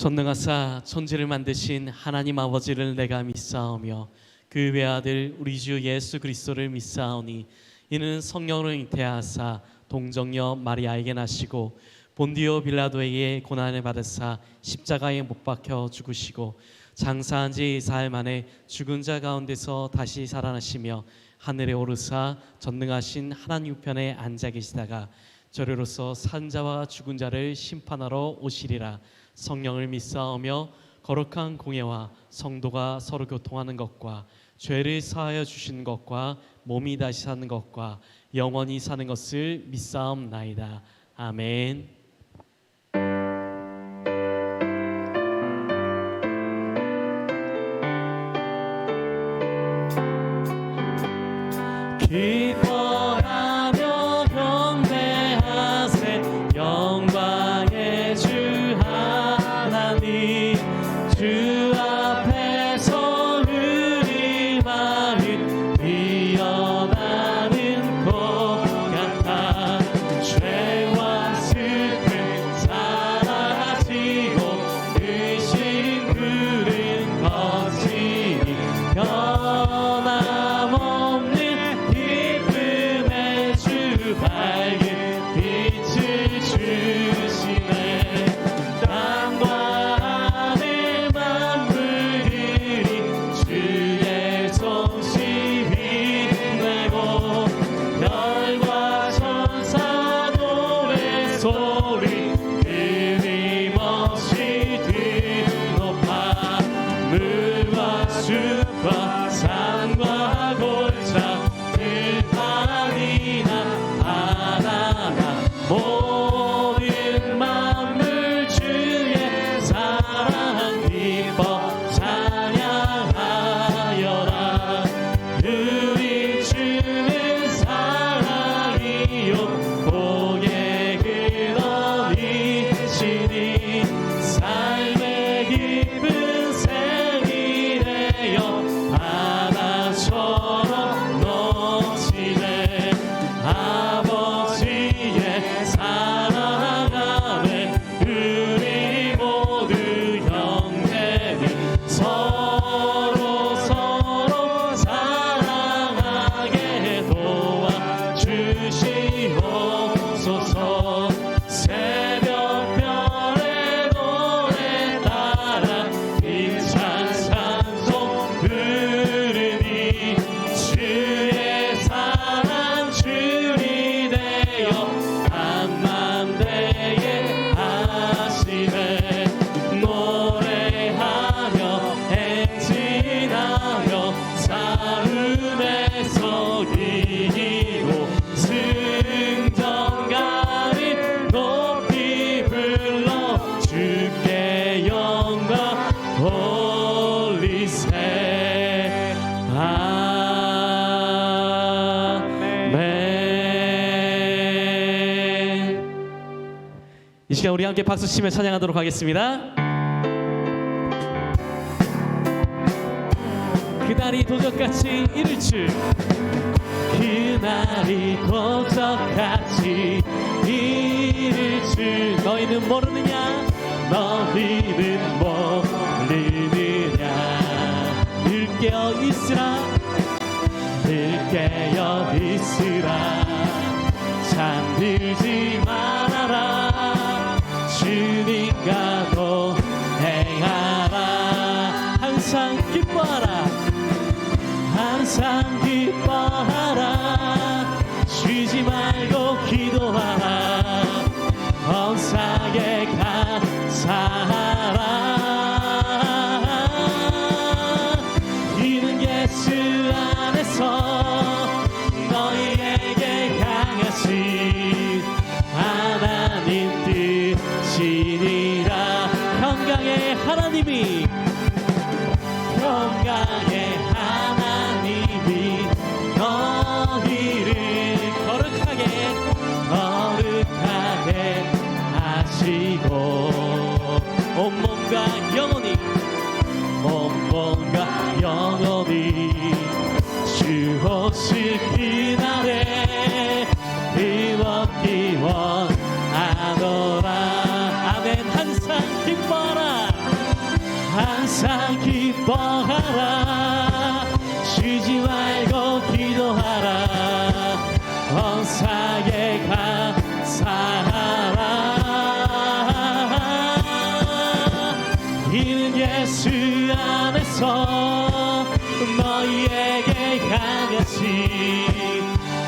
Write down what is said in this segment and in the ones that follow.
전능하사 천지를 만드신 하나님 아버지를 내가 믿사오며 그 외아들 우리 주 예수 그리스도를 믿사오니 이는 성령을 잉태하사 동정녀 마리아에게 나시고 본디오 빌라도에게 고난을 받으사 십자가에 못 박혀 죽으시고 장사한 지 4일 만에 죽은 자 가운데서 다시 살아나시며 하늘에 오르사 전능하신 하나님 우편에 앉아 계시다가 저리로서 산 자와 죽은 자를 심판하러 오시리라. 성령을 믿사오며 거룩한 공예와 성도가 서로 교통하는 것과 죄를 사하여 주시는 것과 몸이 다시 사는 것과 영원히 사는 것을 믿사옵나이다. 아멘. 기뻐하며 경배하세 영광의 주 하나님 주 앞에서 우리 마음 피어나는 것 같아 죄와 슬픔 사라지고 의심 구름 거치니 변함없는 기쁨의 주 밝은 빛을 주시네. 땅과 하늘 만물들이 주의 성시 빛내고 별과 천사 노래 소리 끊임없이 드높아 물과 숲과 산과 골짜 들판이나 바다나 모든 만물 주의 사랑 기뻐 찬양하여라. 우리 주는 사랑이요 복의 근원이시니 삶의 깊은 샘이 되어 바다처럼 넘치네. 아버지의 사랑 안에 우리 모두 형제는 서로 사랑하게 도와주시옵소서. 새벽별의 노래 따라 힘찬 찬송 부르니 주의 사랑 줄이 되어 한맘되게 하시네. 노래하며 행진하며 싸움에서 이기고 승전가를 높이 불러 주께 영광 돌리세. 아멘. 이 시간 우리 함께 박수 치며 찬양하도록 하겠습니다. 그날이 도적같이 이를 줄 그날이 도적같이 이를 줄 너희는 모르느냐 너희는 모르느냐. 늘 깨어 있으라 늘 깨어 있으라 잠들지 말아라 주님과 동행하라. 항상 기뻐하라 항상 기뻐하라 쉬지 말고 기도하라 범사에 감사하라. 이는 예수 안에서 너희에게 향하신 하나님 뜻이니라. 평강의 하나님이 평강의 하나님이 너희를 거룩하게 하시고 온몸과 영원히 주 오실 그날에 기원하노라. 아멘. 항상 기뻐하라 항상 기뻐하라. 쉬지 말고 기도하라. 범사에 감사하라. 이는 예수 안에서 너희에게 강하신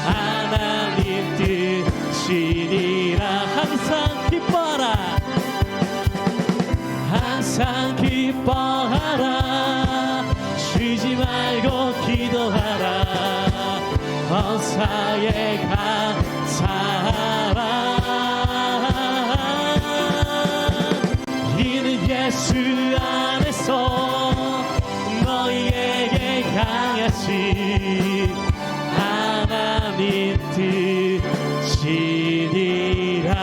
하나님 뜻이니라. 항상 기뻐하라. 항상 기뻐하라. 쉬지 말고 기도하라. 범사에 감사하라. 이는 예수 안에서 너희에게 강하신 하나님 뜻이니라.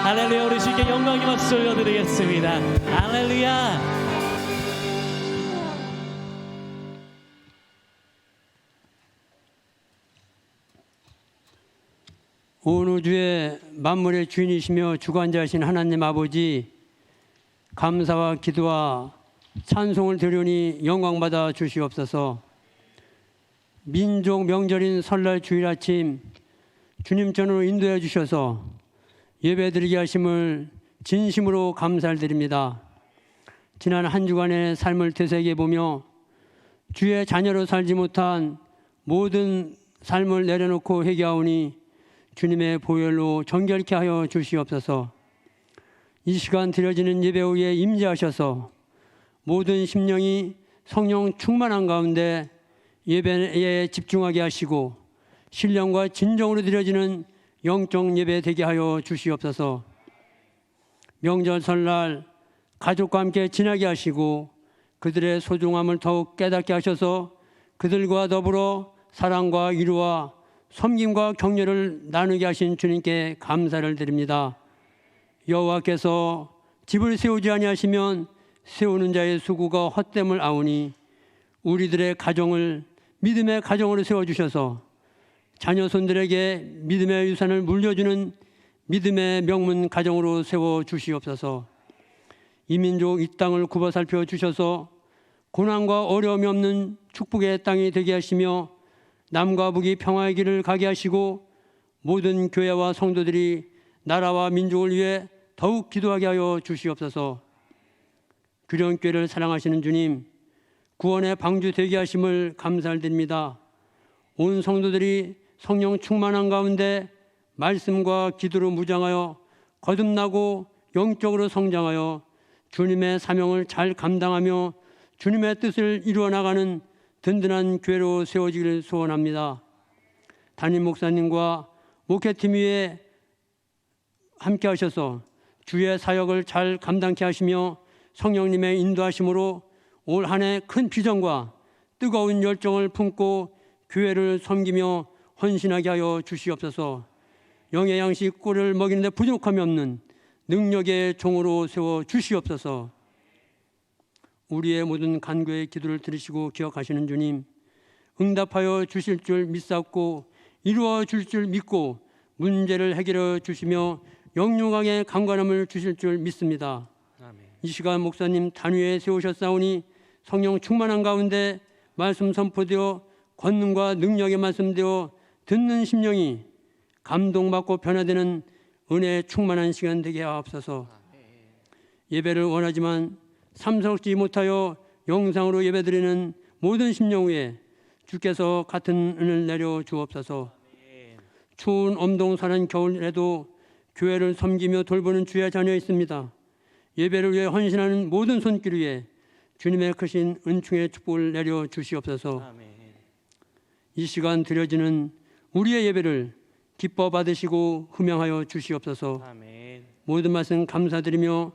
할렐루야. 우리 주께 영광의 박수 올려드리겠습니다. 할렐루야. 온 우주의 만물의 주인이시며 주관자이신 하나님 아버지, 감사와 기도와 찬송을 드리니 영광받아 주시옵소서. 민족 명절인 설날 주일 아침 주님 전으로 인도해 주셔서 예배드리게 하심을 진심으로 감사를 드립니다. 지난 한 주간의 삶을 되새겨 보며 주의 자녀로 살지 못한 모든 삶을 내려놓고 회개하오니 주님의 보혈로 정결케 하여 주시옵소서. 이 시간 드려지는 예배 후에 임재하셔서 모든 심령이 성령 충만한 가운데 예배에 집중하게 하시고 신령과 진정으로 드려지는 영적 예배 되게 하여 주시옵소서. 명절 설날 가족과 함께 지나게 하시고 그들의 소중함을 더욱 깨닫게 하셔서 그들과 더불어 사랑과 위로와 섬김과 격려를 나누게 하신 주님께 감사를 드립니다. 여호와께서 집을 세우지 아니하시면 세우는 자의 수고가 헛됨을 아오니 우리들의 가정을 믿음의 가정으로 세워주셔서 자녀손들에게 믿음의 유산을 물려주는 믿음의 명문 가정으로 세워주시옵소서. 이 민족 이 땅을 굽어 살펴주셔서 고난과 어려움이 없는 축복의 땅이 되게 하시며 남과 북이 평화의 길을 가게 하시고 모든 교회와 성도들이 나라와 민족을 위해 더욱 기도하게 하여 주시옵소서. 규령교회를 사랑하시는 주님, 구원의 방주 되게 하심을 감사를 드립니다. 온 성도들이 성령 충만한 가운데 말씀과 기도로 무장하여 거듭나고 영적으로 성장하여 주님의 사명을 잘 감당하며 주님의 뜻을 이루어 나가는 든든한 교회로 세워지기를 소원합니다. 담임 목사님과 목회팀 위에 함께 하셔서 주의 사역을 잘 감당케 하시며 성령님의 인도하심으로 올 한 해 큰 비전과 뜨거운 열정을 품고 교회를 섬기며 헌신하게 하여 주시옵소서. 영의 양식 꼴을 먹이는 데 부족함이 없는 능력의 종으로 세워 주시옵소서. 우리의 모든 간구의 기도를 들으시고 기억하시는 주님, 응답하여 주실 줄 믿사옵고 이루어 줄 줄 믿고 문제를 해결해 주시며 영육강의 강건함을 주실 줄 믿습니다. 아멘. 이 시간 목사님 단위에 세우셨사오니 성령 충만한 가운데 말씀 선포되어 권능과 능력의 말씀되어 듣는 심령이 감동받고 변화되는 은혜에 충만한 시간 되게 하옵소서. 예배를 원하지만 참석지 못하여 영상으로 예배드리는 모든 심령 위에 주께서 같은 은혜를 내려 주옵소서. 추운 엄동산한 겨울에도 교회를 섬기며 돌보는 주의 자녀 있습니다. 예배를 위해 헌신하는 모든 손길 위에 주님의 크신 은총의 축복을 내려 주시옵소서. 이 시간 드려지는 우리의 예배를 기뻐 받으시고 흠양하여 주시옵소서. 모든 말씀 감사드리며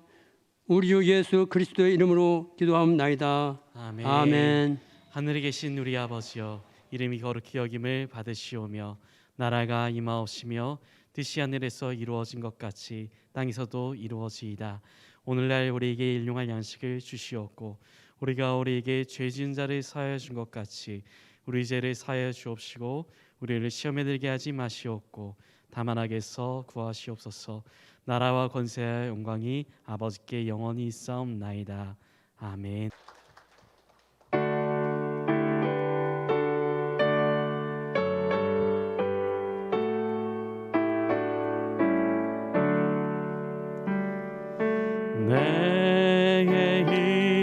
우리 주 예수 그리스도의 이름으로 기도하옵나이다. 아멘. 아멘. 하늘에 계신 우리 아버지여, 이름이 거룩히 여김을 받으시오며 나라가 임하옵시며 뜻이 하늘에서 이루어진 것 같이 땅에서도 이루어지이다. 오늘날 우리에게 일용할 양식을 주시옵고 우리가 우리에게 죄 지은 자를 사하여 준 것 같이 우리 죄를 사하여 주옵시고 우리를 시험에 들게 하지 마시옵고 다만 악에서 구하시옵소서. 나라와 권세와 영광이 아버지께 영원히 있사옵나이다. 아멘. 내게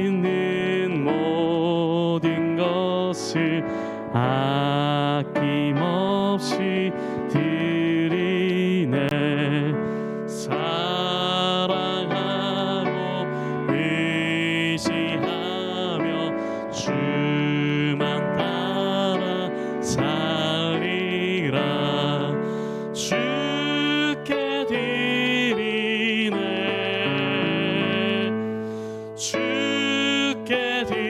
있는 모든 것을 아낌없이 드리네. 사랑하고 의지하며 주만 따라 살리라. 주께 드리네. 주께 드리네.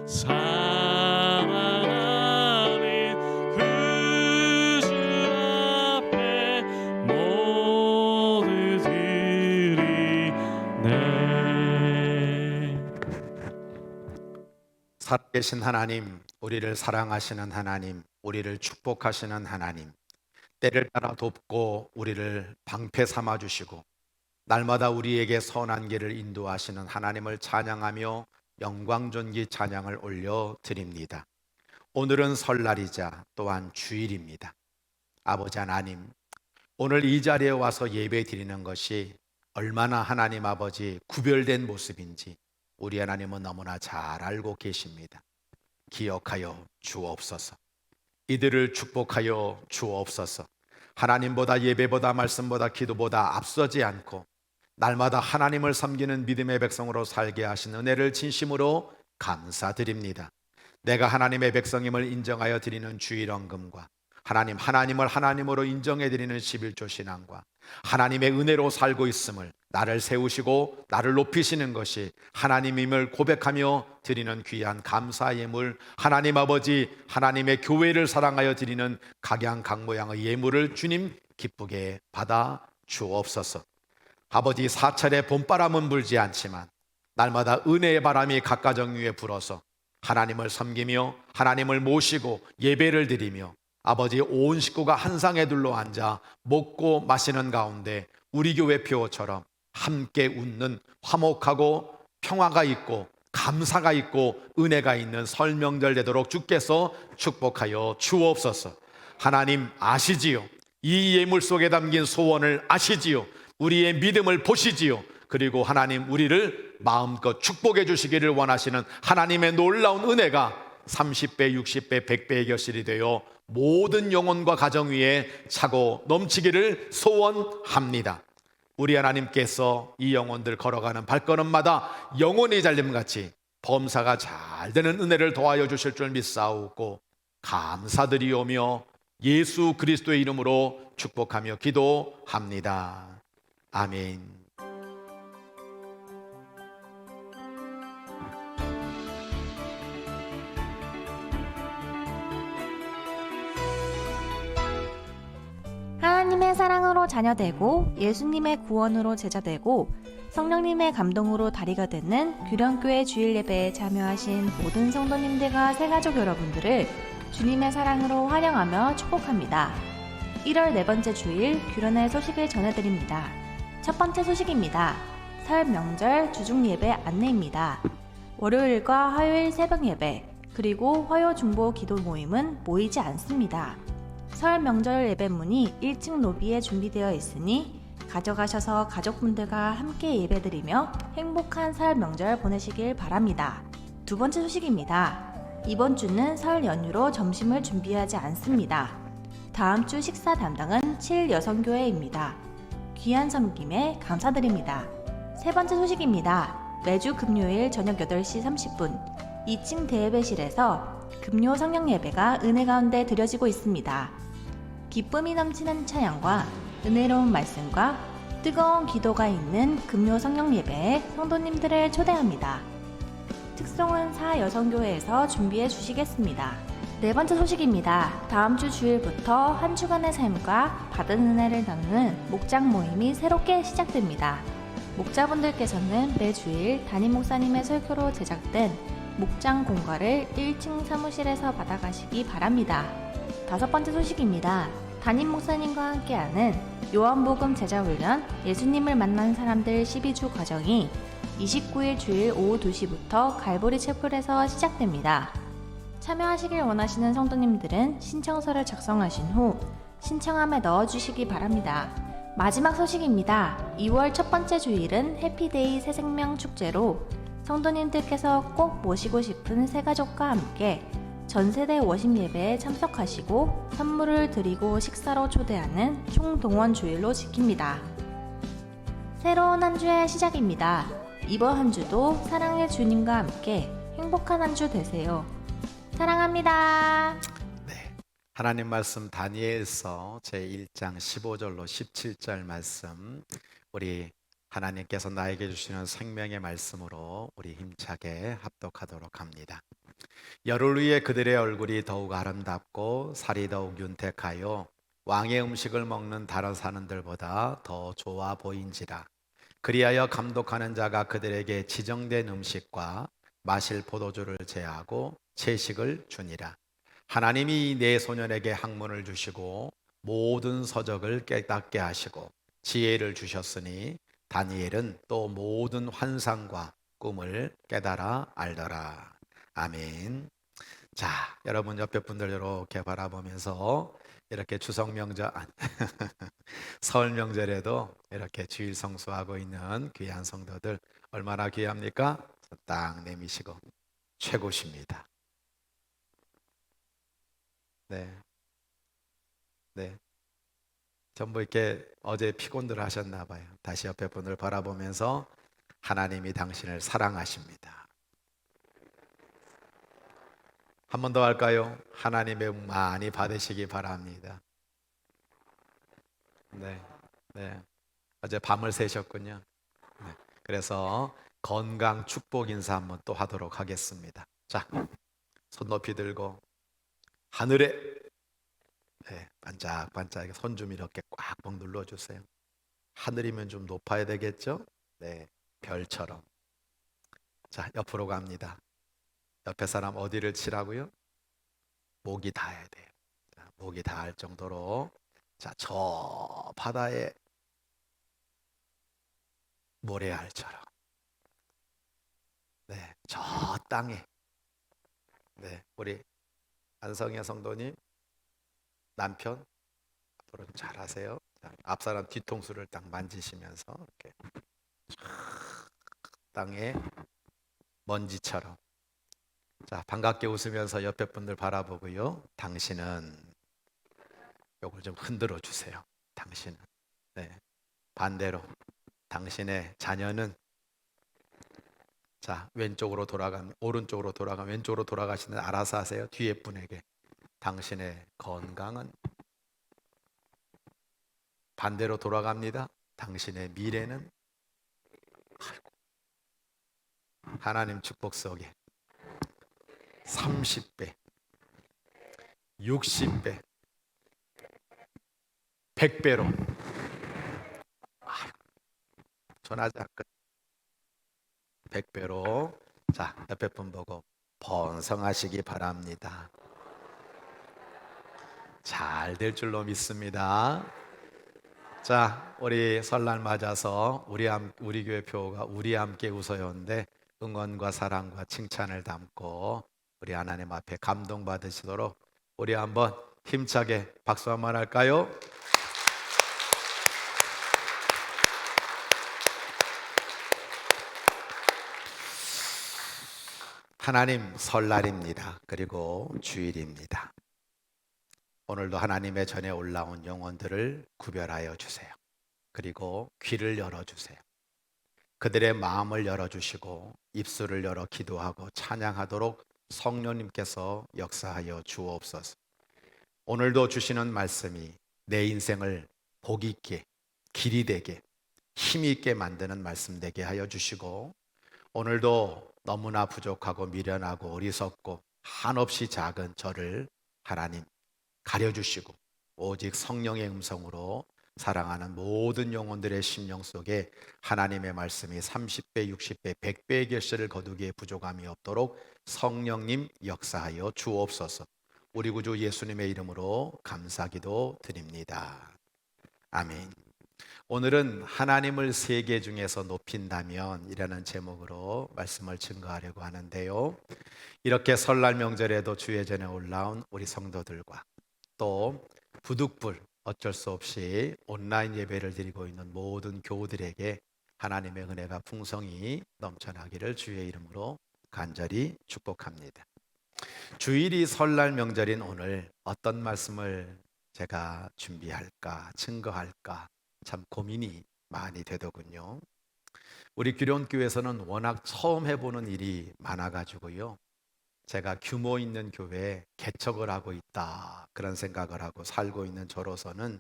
사랑하는 구주 앞에 모두 드리네. 살아계신 하나님, 우리를 사랑하시는 하나님, 우리를 축복하시는 하나님, 때를 따라 돕고 우리를 방패 삼아 주시고 날마다 우리에게 선한 길을 인도하시는 하나님을 찬양하며 영광 존귀 찬양을 올려드립니다. 오늘은 설날이자 또한 주일입니다. 아버지 하나님, 오늘 이 자리에 와서 예배 드리는 것이 얼마나 하나님 아버지 구별된 모습인지 우리 하나님은 너무나 잘 알고 계십니다. 기억하여 주옵소서. 이들을 축복하여 주옵소서. 하나님보다 예배보다 말씀보다 기도보다 앞서지 않고 날마다 하나님을 섬기는 믿음의 백성으로 살게 하신 은혜를 진심으로 감사드립니다. 내가 하나님의 백성임을 인정하여 드리는 주일 헌금과 하나님을 하나님으로 인정해 드리는 11조 신앙과 하나님의 은혜로 살고 있음을, 나를 세우시고 나를 높이시는 것이 하나님임을 고백하며 드리는 귀한 감사 예물, 하나님 아버지 하나님의 교회를 사랑하여 드리는 각양 각모양의 예물을 주님 기쁘게 받아 주옵소서. 아버지, 사찰에 봄바람은 불지 않지만 날마다 은혜의 바람이 각가정 위에 불어서 하나님을 섬기며 하나님을 모시고 예배를 드리며 아버지 온 식구가 한 상에 둘러 앉아 먹고 마시는 가운데 우리 교회 표처럼 함께 웃는 화목하고 평화가 있고 감사가 있고 은혜가 있는 설 명절 되도록 주께서 축복하여 주옵소서. 하나님 아시지요. 이 예물 속에 담긴 소원을 아시지요. 우리의 믿음을 보시지요. 그리고 하나님 우리를 마음껏 축복해 주시기를 원하시는 하나님의 놀라운 은혜가 30배, 60배, 100배의 결실이 되어 모든 영혼과 가정 위에 차고 넘치기를 소원합니다. 우리 하나님께서 이 영혼들 걸어가는 발걸음마다 영혼이 잘림같이 범사가 잘 되는 은혜를 더하여 주실 줄 믿사오고 감사드리오며 예수 그리스도의 이름으로 축복하며 기도합니다. 아멘. 하나님의 사랑으로 자녀되고 예수님의 구원으로 제자되고 성령님의 감동으로 다리가 되는 규련교회 주일 예배에 참여하신 모든 성도님들과 새가족 여러분들을 주님의 사랑으로 환영하며 축복합니다. 1월 네 번째 주일 규련의 소식을 전해드립니다. 첫 번째 소식입니다. 설 명절 주중 예배 안내입니다. 월요일과 화요일 새벽 예배 그리고 화요 중보 기도 모임은 모이지 않습니다. 설 명절 예배문이 1층 로비에 준비되어 있으니 가져가셔서 가족분들과 함께 예배드리며 행복한 설 명절 보내시길 바랍니다. 두 번째 소식입니다. 이번 주는 설 연휴로 점심을 준비하지 않습니다. 다음 주 식사 담당은 7여성교회입니다. 귀한 섬김에 감사드립니다. 세 번째 소식입니다. 매주 금요일 저녁 8시 30분 2층 대예배실에서 금요 성령 예배가 은혜 가운데 드려지고 있습니다. 기쁨이 넘치는 찬양과 은혜로운 말씀과 뜨거운 기도가 있는 금요 성령 예배에 성도님들을 초대합니다. 특송은 4여성교회에서 준비해 주시겠습니다. 네 번째 소식입니다. 다음 주 주일부터 한 주간의 삶과 받은 은혜를 나누는 목장 모임이 새롭게 시작됩니다. 목자분들께서는 매주일 담임 목사님의 설교로 제작된 목장 공과를 1층 사무실에서 받아가시기 바랍니다. 다섯 번째 소식입니다. 담임 목사님과 함께하는 요한복음 제자훈련 예수님을 만난 사람들 12주 과정이 29일 주일 오후 2시부터 갈보리 채플에서 시작됩니다. 참여하시길 원하시는 성도님들은 신청서를 작성하신 후 신청함에 넣어주시기 바랍니다. 마지막 소식입니다. 2월 첫 번째 주일은 해피데이 새생명 축제로 성도님들께서 꼭 모시고 싶은 새가족과 함께 전세대 워십 예배에 참석하시고 선물을 드리고 식사로 초대하는 총동원 주일로 지킵니다. 새로운 한 주의 시작입니다. 이번 한 주도 사랑의 주님과 함께 행복한 한 주 되세요. 사랑합니다. 네, 하나님 말씀 다니엘서 제1장 15절로 17절 말씀, 우리 하나님께서 나에게 주시는 생명의 말씀으로 우리 힘차게 합독하도록 합니다. 열흘 후에 그들의 얼굴이 더욱 아름답고 살이 더욱 윤택하여 왕의 음식을 먹는 다른 사람들보다 더 좋아 보인지라. 그리하여 감독하는 자가 그들에게 지정된 음식과 마실 포도주를 제하고 채식을 주니라. 하나님이 내 소년에게 학문을 주시고 모든 서적을 깨닫게 하시고 지혜를 주셨으니 다니엘은 또 모든 환상과 꿈을 깨달아 알더라. 아멘. 자, 여러분 옆에 분들 이렇게 바라보면서 이렇게 추석 명절, 설 명절에도 이렇게 주일 성수하고 있는 귀한 성도들 얼마나 귀합니까? 딱 내미시고 최고십니다. 네, 네. 전부 이렇게 어제 피곤들 하셨나 봐요. 다시 옆에 분을 바라보면서 하나님이 당신을 사랑하십니다. 한 번 더 할까요? 하나님의 복 많이 받으시기 바랍니다. 네, 네. 어제 밤을 새셨군요. 네. 그래서 건강 축복 인사 한번 또 하도록 하겠습니다. 자, 손 높이 들고 하늘에, 네, 반짝반짝 손 좀 이렇게 꽉 눌러주세요. 하늘이면 좀 높아야 되겠죠? 네, 별처럼. 자, 옆으로 갑니다. 옆에 사람 어디를 치라고요? 목이 닿아야 돼요. 자, 목이 닿을 정도로. 자, 저 바다에 모래알처럼. 네, 저 땅에. 네, 우리 안성의 성도님 남편 앞으로 잘하세요. 자, 앞사람 뒤통수를 딱 만지시면서 이렇게 땅에 먼지처럼. 자, 반갑게 웃으면서 옆에 분들 바라보고요. 당신은, 요걸 좀 흔들어 주세요. 당신은. 네. 반대로 당신의 자녀는, 자, 왼쪽으로 돌아가면 오른쪽으로 돌아가면 왼쪽으로 돌아가시는 알아서 하세요. 뒤에 분에게 당신의 건강은, 반대로 돌아갑니다. 당신의 미래는, 아이고, 하나님 축복 속에 30배, 60배, 100배로. 전하자. 100배로. 자, 옆에 분 보고 번성하시기 바랍니다. 잘 될 줄로 믿습니다. 자, 우리 설날 맞아서 우리 교회 표가 우리 함께 웃어요인데 응원과 사랑과 칭찬을 담고 우리 하나님 앞에 감동받으시도록 우리 한번 힘차게 박수 한번 할까요? 하나님, 설날입니다. 그리고 주일입니다. 오늘도 하나님의 전에 올라온 영혼들을 구별하여 주세요. 그리고 귀를 열어주세요. 그들의 마음을 열어주시고 입술을 열어 기도하고 찬양하도록 성령님께서 역사하여 주옵소서. 오늘도 주시는 말씀이 내 인생을 복 있게, 길이 되게, 힘이 있게 만드는 말씀 되게 하여 주시고, 오늘도 너무나 부족하고 미련하고 어리석고 한없이 작은 저를 하나님 가려주시고 오직 성령의 음성으로 사랑하는 모든 영혼들의 심령 속에 하나님의 말씀이 30배, 60배, 100배의 결실을 거두기에 부족함이 없도록 성령님 역사하여 주옵소서. 우리 구주 예수님의 이름으로 감사기도 드립니다. 아멘. 오늘은 하나님을 세계 중에서 높인다면 이라는 제목으로 말씀을 증거하려고 하는데요. 이렇게 설날 명절에도 주의 전에 올라온 우리 성도들과 또 부득불 어쩔 수 없이 온라인 예배를 드리고 있는 모든 교우들에게 하나님의 은혜가 풍성히 넘쳐나기를 주의 이름으로 간절히 축복합니다. 주일이 설날 명절인 오늘 어떤 말씀을 제가 준비할까, 증거할까 참 고민이 많이 되더군요. 우리 규련교회에서는 워낙 처음 해보는 일이 많아가지고요. 제가 규모 있는 교회에 개척을 하고 있다 그런 생각을 하고 살고 있는 저로서는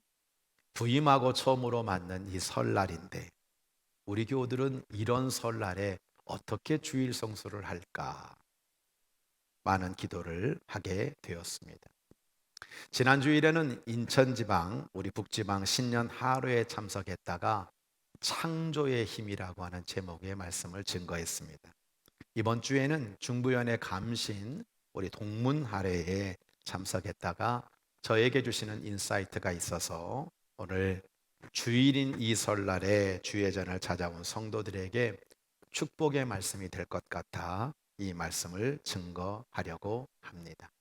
부임하고 처음으로 맞는 이 설날인데 우리 교우들은 이런 설날에 어떻게 주일 성수를 할까 많은 기도를 하게 되었습니다. 지난 주일에는 인천지방 우리 북지방 신년 하루에 참석했다가 창조의 힘이라고 하는 제목의 말씀을 증거했습니다. 이번 주에는 중부연의 감신 우리 동문 할애에 참석했다가 저에게 주시는 인사이트가 있어서 오늘 주일인 이 설날에 주의 전을 찾아온 성도들에게 축복의 말씀이 될 것 같아 이 말씀을 증거하려고 합니다.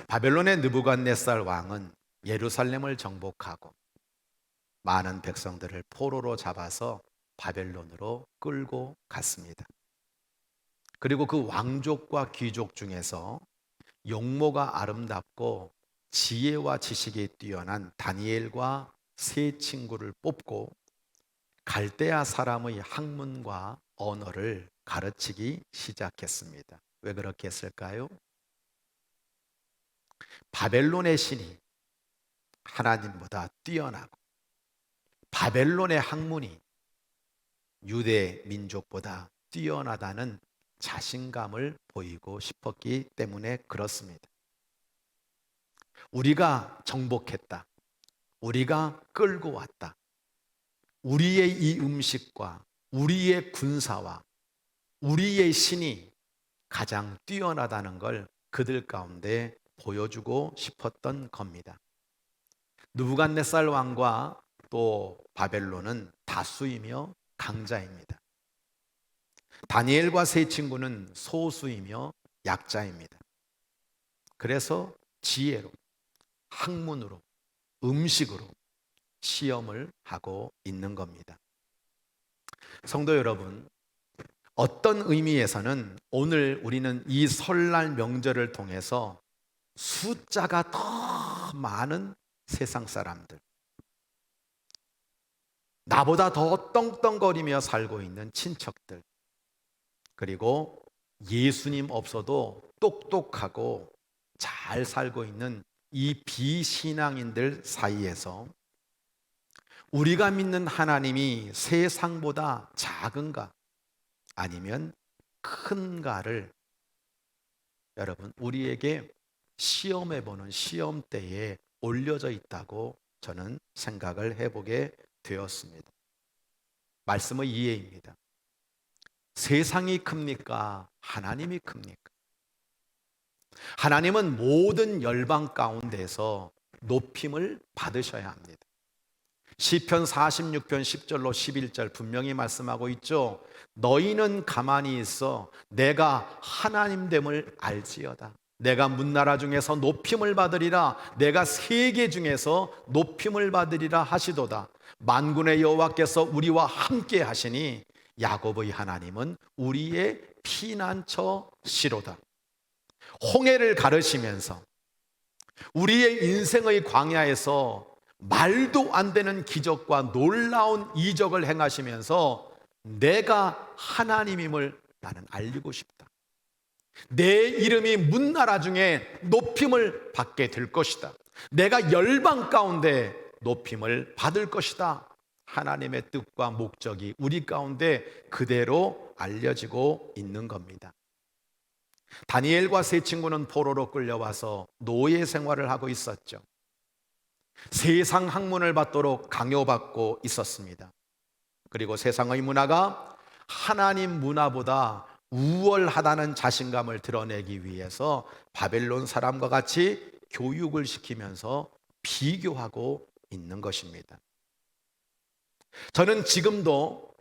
바벨론의 느부갓네살 왕은 예루살렘을 정복하고 많은 백성들을 포로로 잡아서 바벨론으로 끌고 갔습니다. 그리고 그 왕족과 귀족 중에서 용모가 아름답고 지혜와 지식이 뛰어난 다니엘과 세 친구를 뽑고 갈대아 사람의 학문과 언어를 가르치기 시작했습니다. 왜 그렇게 했을까요? 바벨론의 신이 하나님보다 뛰어나고 바벨론의 학문이 유대 민족보다 뛰어나다는 자신감을 보이고 싶었기 때문에 그렇습니다. 우리가 정복했다. 우리가 끌고 왔다. 우리의 이 음식과 우리의 군사와 우리의 신이 가장 뛰어나다는 걸 그들 가운데 보여주고 싶었던 겁니다. 느부갓네살 왕과 또 바벨론은 다수이며 강자입니다. 다니엘과 세 친구는 소수이며 약자입니다. 그래서 지혜로, 학문으로, 음식으로 시험을 하고 있는 겁니다. 성도 여러분, 어떤 의미에서는 오늘 우리는 이 설날 명절을 통해서 숫자가 더 많은 세상 사람들, 나보다 더 떵떵거리며 살고 있는 친척들, 그리고 예수님 없어도 똑똑하고 잘 살고 있는 이 비신앙인들 사이에서 우리가 믿는 하나님이 세상보다 작은가 아니면 큰가를 여러분 우리에게 시험해보는 시험대에 올려져 있다고 저는 생각을 해보게 되었습니다. 말씀의 이해입니다. 세상이 큽니까? 하나님이 큽니까? 하나님은 모든 열방 가운데서 높임을 받으셔야 합니다. 시편 46편 10절로 11절 분명히 말씀하고 있죠. 너희는 가만히 있어 내가 하나님됨을 알지어다. 내가 문나라 중에서 높임을 받으리라. 내가 세계 중에서 높임을 받으리라 하시도다. 만군의 여호와께서 우리와 함께 하시니 야곱의 하나님은 우리의 피난처시로다. 홍해를 가르시면서 우리의 인생의 광야에서 말도 안 되는 기적과 놀라운 이적을 행하시면서 내가 하나님임을 나는 알리고 싶다. 내 이름이 문나라 중에 높임을 받게 될 것이다. 내가 열방 가운데 높임을 받을 것이다. 하나님의 뜻과 목적이 우리 가운데 그대로 알려지고 있는 겁니다. 다니엘과 세 친구는 포로로 끌려와서 노예 생활을 하고 있었죠. 세상 학문을 받도록 강요받고 있었습니다. 그리고 세상의 문화가 하나님 문화보다 우월하다는 자신감을 드러내기 위해서 바벨론 사람과 같이 교육을 시키면서 비교하고 있는 것입니다. 저는 지금도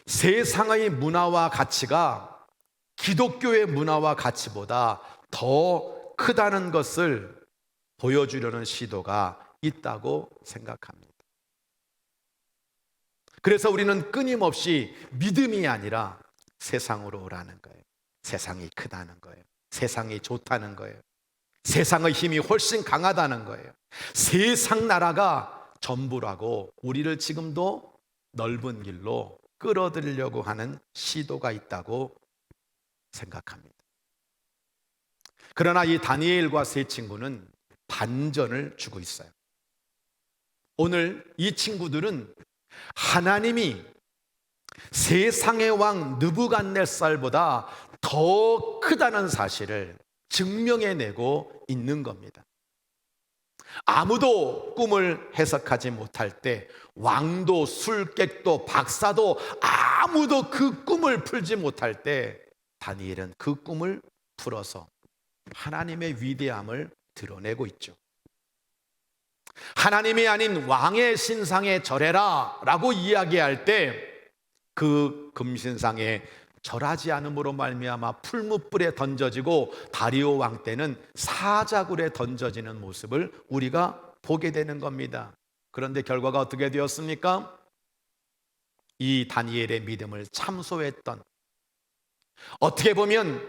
세상의 문화와 가치가 기독교의 문화와 가치보다 더 크다는 것을 보여주려는 시도가 있다고 생각합니다. 그래서 우리는 끊임없이 믿음이 아니라 세상으로 오라는 거예요. 세상이 크다는 거예요. 세상이 좋다는 거예요. 세상의 힘이 훨씬 강하다는 거예요. 세상 나라가 전부라고 우리를 지금도 넓은 길로 끌어들이려고 하는 시도가 있다고 생각합니다. 그러나 이 다니엘과 세 친구는 반전을 주고 있어요. 오늘 이 친구들은 하나님이 세상의 왕 느부갓네살보다 더 크다는 사실을 증명해내고 있는 겁니다. 아무도 꿈을 해석하지 못할 때 왕도 술객도 박사도 아무도 그 꿈을 풀지 못할 때 다니엘은 그 꿈을 풀어서 하나님의 위대함을 드러내고 있죠. 하나님이 아닌 왕의 신상에 절해라 라고 이야기할 때 그 금신상에 절하지 않음으로 말미암아 풀무불에 던져지고 다리오 왕 때는 사자굴에 던져지는 모습을 우리가 보게 되는 겁니다. 그런데 결과가 어떻게 되었습니까? 이 다니엘의 믿음을 참소했던, 어떻게 보면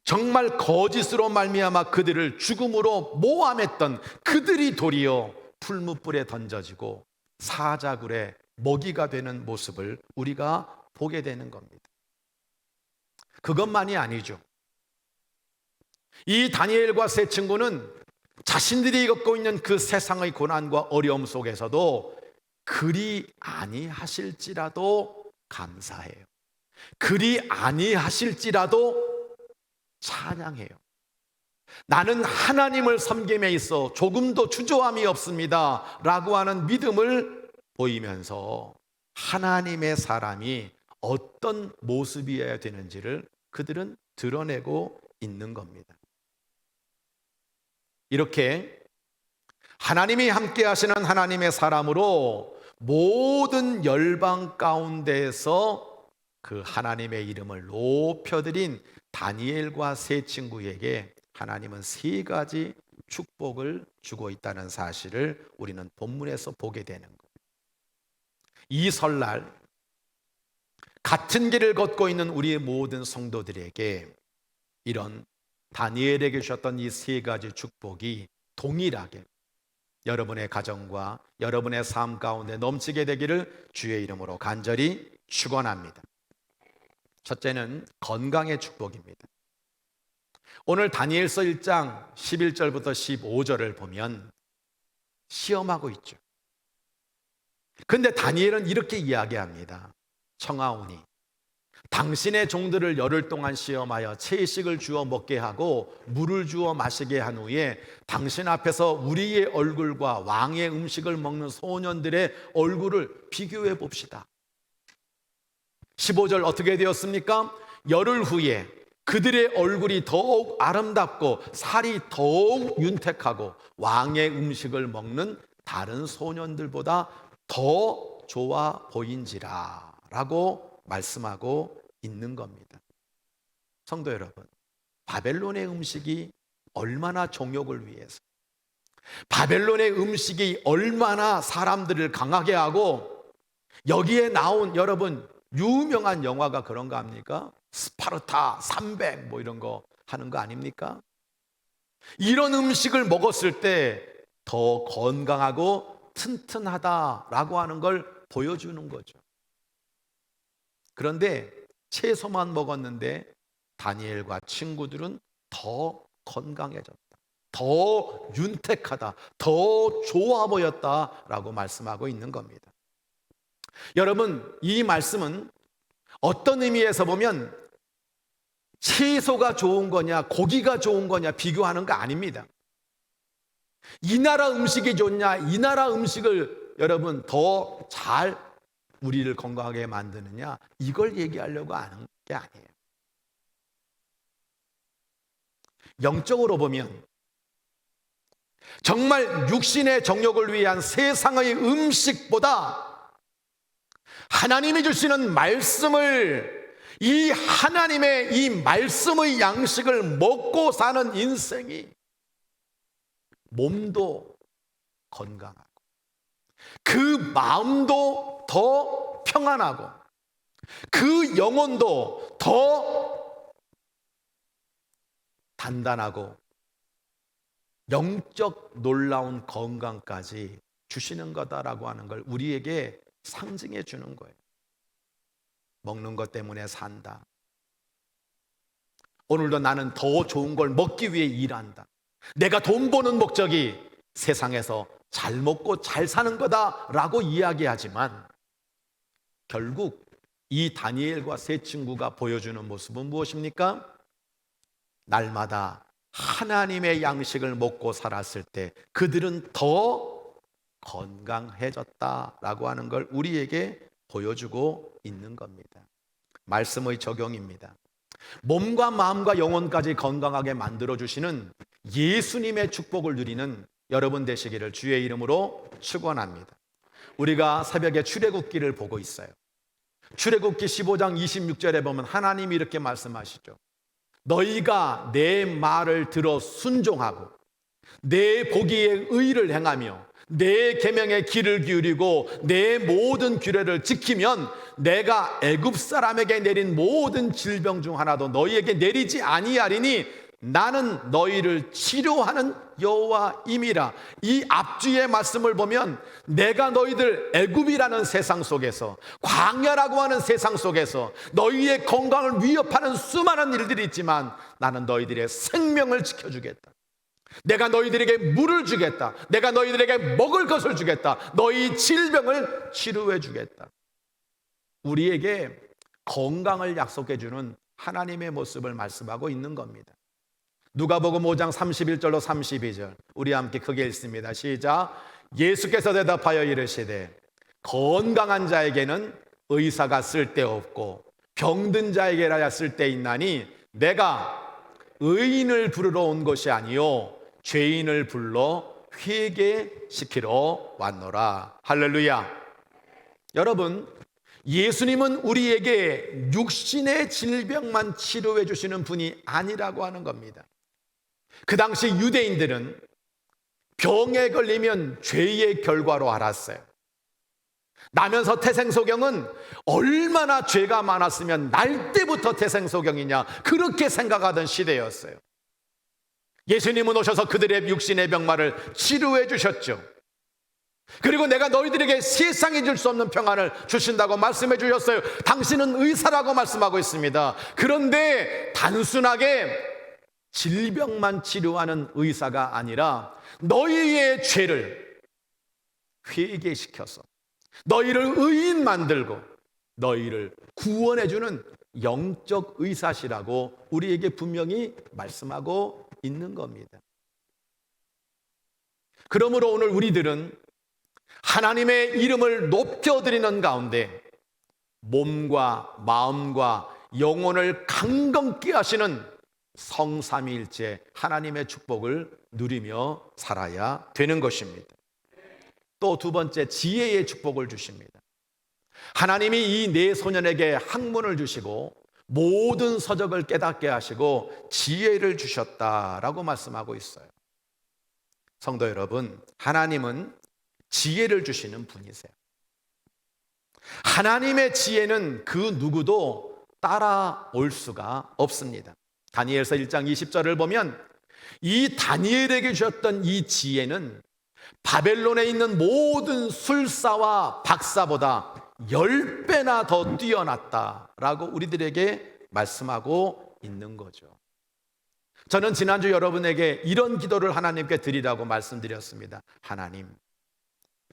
정말 거짓으로 말미암아 그들을 죽음으로 모함했던 그들이 도리어 풀무불에 던져지고 사자굴에 먹이가 되는 모습을 우리가 보게 되는 겁니다. 그것만이 아니죠. 이 다니엘과 세 친구는 자신들이 겪고 있는 그 세상의 고난과 어려움 속에서도 그리 아니하실지라도 감사해요. 그리 아니하실지라도 찬양해요. 나는 하나님을 섬김에 있어 조금도 주저함이 없습니다 라고 하는 믿음을 보이면서 하나님의 사람이 어떤 모습이어야 되는지를 그들은 드러내고 있는 겁니다. 이렇게 하나님이 함께 하시는 하나님의 사람으로 모든 열방 가운데에서 그 하나님의 이름을 높여드린 다니엘과 세 친구에게 하나님은 세 가지 축복을 주고 있다는 사실을 우리는 본문에서 보게 되는 거예요. 이 설날 같은 길을 걷고 있는 우리의 모든 성도들에게 이런 다니엘에게 주셨던 이 세 가지 축복이 동일하게 여러분의 가정과 여러분의 삶 가운데 넘치게 되기를 주의 이름으로 간절히 축원합니다. 첫째는 건강의 축복입니다. 오늘 다니엘서 1장 11절부터 15절을 보면 시험하고 있죠. 근데 다니엘은 이렇게 이야기합니다. 청하오니 당신의 종들을 열흘 동안 시험하여 채식을 주어 먹게 하고 물을 주어 마시게 한 후에 당신 앞에서 우리의 얼굴과 왕의 음식을 먹는 소년들의 얼굴을 비교해 봅시다. 15절 어떻게 되었습니까? 열흘 후에 그들의 얼굴이 더욱 아름답고 살이 더욱 윤택하고 왕의 음식을 먹는 다른 소년들보다 더 좋아 보인지라 라고 말씀하고 있는 겁니다. 성도 여러분, 바벨론의 음식이 얼마나 정욕을 위해서, 바벨론의 음식이 얼마나 사람들을 강하게 하고, 여기에 나온 여러분 유명한 영화가 그런 거 아닙니까? 스파르타 300 뭐 이런 거 하는 거 아닙니까? 이런 음식을 먹었을 때 더 건강하고 튼튼하다라고 하는 걸 보여주는 거죠. 그런데 채소만 먹었는데 다니엘과 친구들은 더 건강해졌다, 더 윤택하다, 더 좋아 보였다라고 말씀하고 있는 겁니다. 여러분, 이 말씀은 어떤 의미에서 보면 채소가 좋은 거냐 고기가 좋은 거냐 비교하는 거 아닙니다. 이 나라 음식이 좋냐, 이 나라 음식을 여러분 더 잘 우리를 건강하게 만드느냐, 이걸 얘기하려고 하는 게 아니에요. 영적으로 보면 정말 육신의 정욕을 위한 세상의 음식보다 하나님이 주시는 말씀을, 이 하나님의 이 말씀의 양식을 먹고 사는 인생이 몸도 건강하고 그 마음도 더 평안하고 그 영혼도 더 단단하고 영적 놀라운 건강까지 주시는 거다라고 하는 걸 우리에게 상징해 주는 거예요. 먹는 것 때문에 산다. 오늘도 나는 더 좋은 걸 먹기 위해 일한다. 내가 돈 버는 목적이 세상에서 잘 먹고 잘 사는 거다라고 이야기하지만 결국 이 다니엘과 세 친구가 보여주는 모습은 무엇입니까? 날마다 하나님의 양식을 먹고 살았을 때 그들은 더 건강해졌다라고 하는 걸 우리에게 보여주고 있는 겁니다. 말씀의 적용입니다. 몸과 마음과 영혼까지 건강하게 만들어주시는 예수님의 축복을 누리는 여러분 되시기를 주의 이름으로 축원합니다. 우리가 새벽에 출애굽기를 보고 있어요. 출애굽기 15장 26절에 보면 하나님이 이렇게 말씀하시죠. 너희가 내 말을 들어 순종하고 내 보기에 의를 행하며 내 계명에 귀를 기울이고 내 모든 규례를 지키면 내가 애굽 사람에게 내린 모든 질병 중 하나도 너희에게 내리지 아니하리니 나는 너희를 치료하는 여호와임이라. 이 앞뒤의 말씀을 보면 내가 너희들 애굽이라는 세상 속에서, 광야라고 하는 세상 속에서 너희의 건강을 위협하는 수많은 일들이 있지만 나는 너희들의 생명을 지켜주겠다. 내가 너희들에게 물을 주겠다. 내가 너희들에게 먹을 것을 주겠다. 너희 질병을 치료해 주겠다. 우리에게 건강을 약속해 주는 하나님의 모습을 말씀하고 있는 겁니다. 누가복음 5장 31절로 32절 우리 함께 크게 읽습니다. 시작. 예수께서 대답하여 이르시되 건강한 자에게는 의사가 쓸데없고 병든 자에게라야 쓸데있나니 내가 의인을 부르러 온 것이 아니요 죄인을 불러 회개시키러 왔노라. 할렐루야. 여러분, 예수님은 우리에게 육신의 질병만 치료해 주시는 분이 아니라고 하는 겁니다. 그 당시 유대인들은 병에 걸리면 죄의 결과로 알았어요. 나면서 태생소경은 얼마나 죄가 많았으면 날 때부터 태생소경이냐 그렇게 생각하던 시대였어요. 예수님은 오셔서 그들의 육신의 병마를 치료해 주셨죠. 그리고 내가 너희들에게 세상이 줄 수 없는 평안을 주신다고 말씀해 주셨어요. 당신은 의사라고 말씀하고 있습니다. 그런데 단순하게 질병만 치료하는 의사가 아니라 너희의 죄를 회개시켜서 너희를 의인 만들고 너희를 구원해 주는 영적 의사시라고 우리에게 분명히 말씀하고 있는 겁니다. 그러므로 오늘 우리들은 하나님의 이름을 높여드리는 가운데 몸과 마음과 영혼을 강건케 하시는 성삼위일체 하나님의 축복을 누리며 살아야 되는 것입니다. 또 두 번째, 지혜의 축복을 주십니다. 하나님이 이 네 소년에게 학문을 주시고 모든 서적을 깨닫게 하시고 지혜를 주셨다라고 말씀하고 있어요. 성도 여러분, 하나님은 지혜를 주시는 분이세요. 하나님의 지혜는 그 누구도 따라올 수가 없습니다. 다니엘서 1장 20절을 보면 이 다니엘에게 주셨던 이 지혜는 바벨론에 있는 모든 술사와 박사보다 10배나 더 뛰어났다라고 우리들에게 말씀하고 있는 거죠. 저는 지난주 여러분에게 이런 기도를 하나님께 드리라고 말씀드렸습니다. 하나님,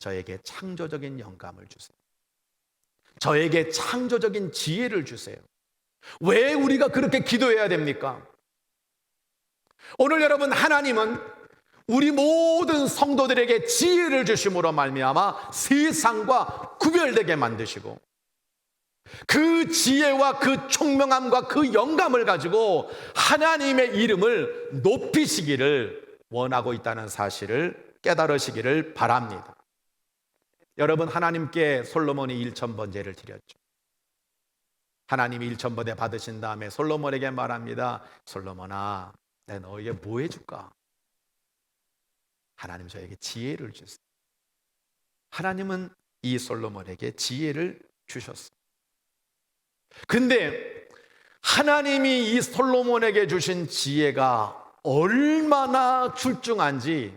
저에게 창조적인 영감을 주세요. 저에게 창조적인 지혜를 주세요. 왜 우리가 그렇게 기도해야 됩니까? 오늘 여러분, 하나님은 우리 모든 성도들에게 지혜를 주심으로 말미암아 세상과 구별되게 만드시고 그 지혜와 그 총명함과 그 영감을 가지고 하나님의 이름을 높이시기를 원하고 있다는 사실을 깨달으시기를 바랍니다. 여러분, 하나님께 솔로몬이 1000번제를 드렸죠. 하나님이 1000번제 받으신 다음에 솔로몬에게 말합니다. 솔로몬아, 내가 너에게 뭐 해줄까? 하나님 저에게 지혜를 주세요. 하나님은 이 솔로몬에게 지혜를 주셨어요. 근데 하나님이 이 솔로몬에게 주신 지혜가 얼마나 출중한지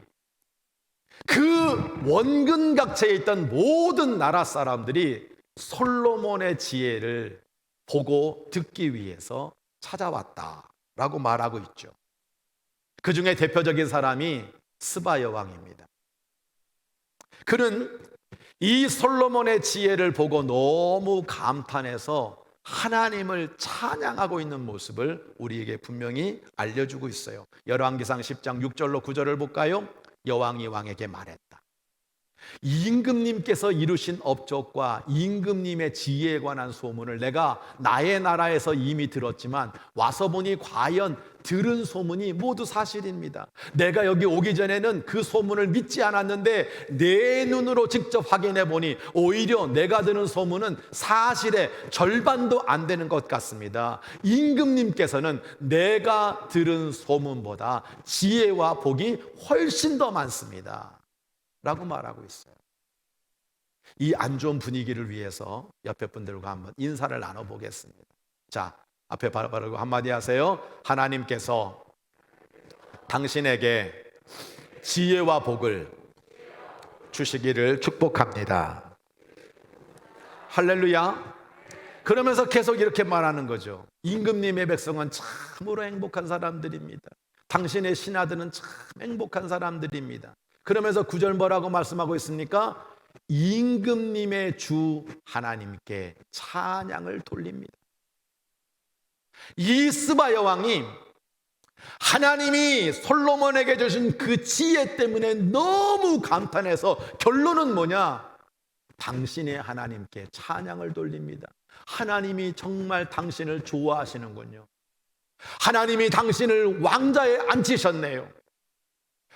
그 원근각체에 있던 모든 나라 사람들이 솔로몬의 지혜를 보고 듣기 위해서 찾아왔다라고 말하고 있죠. 그 중에 대표적인 사람이 스바 여왕입니다. 그는 이 솔로몬의 지혜를 보고 너무 감탄해서 하나님을 찬양하고 있는 모습을 우리에게 분명히 알려주고 있어요. 열왕기상 10장 6절로 9절을 볼까요? 여왕이 왕에게 말했다. 임금님께서 이루신 업적과 임금님의 지혜에 관한 소문을 내가 나의 나라에서 이미 들었지만 와서 보니 과연 들은 소문이 모두 사실입니다. 내가 여기 오기 전에는 그 소문을 믿지 않았는데 내 눈으로 직접 확인해 보니 오히려 내가 들은 소문은 사실의 절반도 안 되는 것 같습니다. 임금님께서는 내가 들은 소문보다 지혜와 복이 훨씬 더 많습니다 라고 말하고 있어요. 이 안 좋은 분위기를 위해서 옆에 분들과 한번 인사를 나눠보겠습니다. 자, 앞에 바라보고 한마디 하세요. 하나님께서 당신에게 지혜와 복을 주시기를 축복합니다. 할렐루야. 그러면서 계속 이렇게 말하는 거죠. 임금님의 백성은 참으로 행복한 사람들입니다. 당신의 신하들은 참 행복한 사람들입니다. 그러면서 9절 뭐라고 말씀하고 있습니까? 임금님의 주 하나님께 찬양을 돌립니다. 이 스바 여왕이 하나님이 솔로몬에게 주신 그 지혜 때문에 너무 감탄해서 결론은 뭐냐? 당신의 하나님께 찬양을 돌립니다. 하나님이 정말 당신을 좋아하시는군요. 하나님이 당신을 왕자에 앉히셨네요.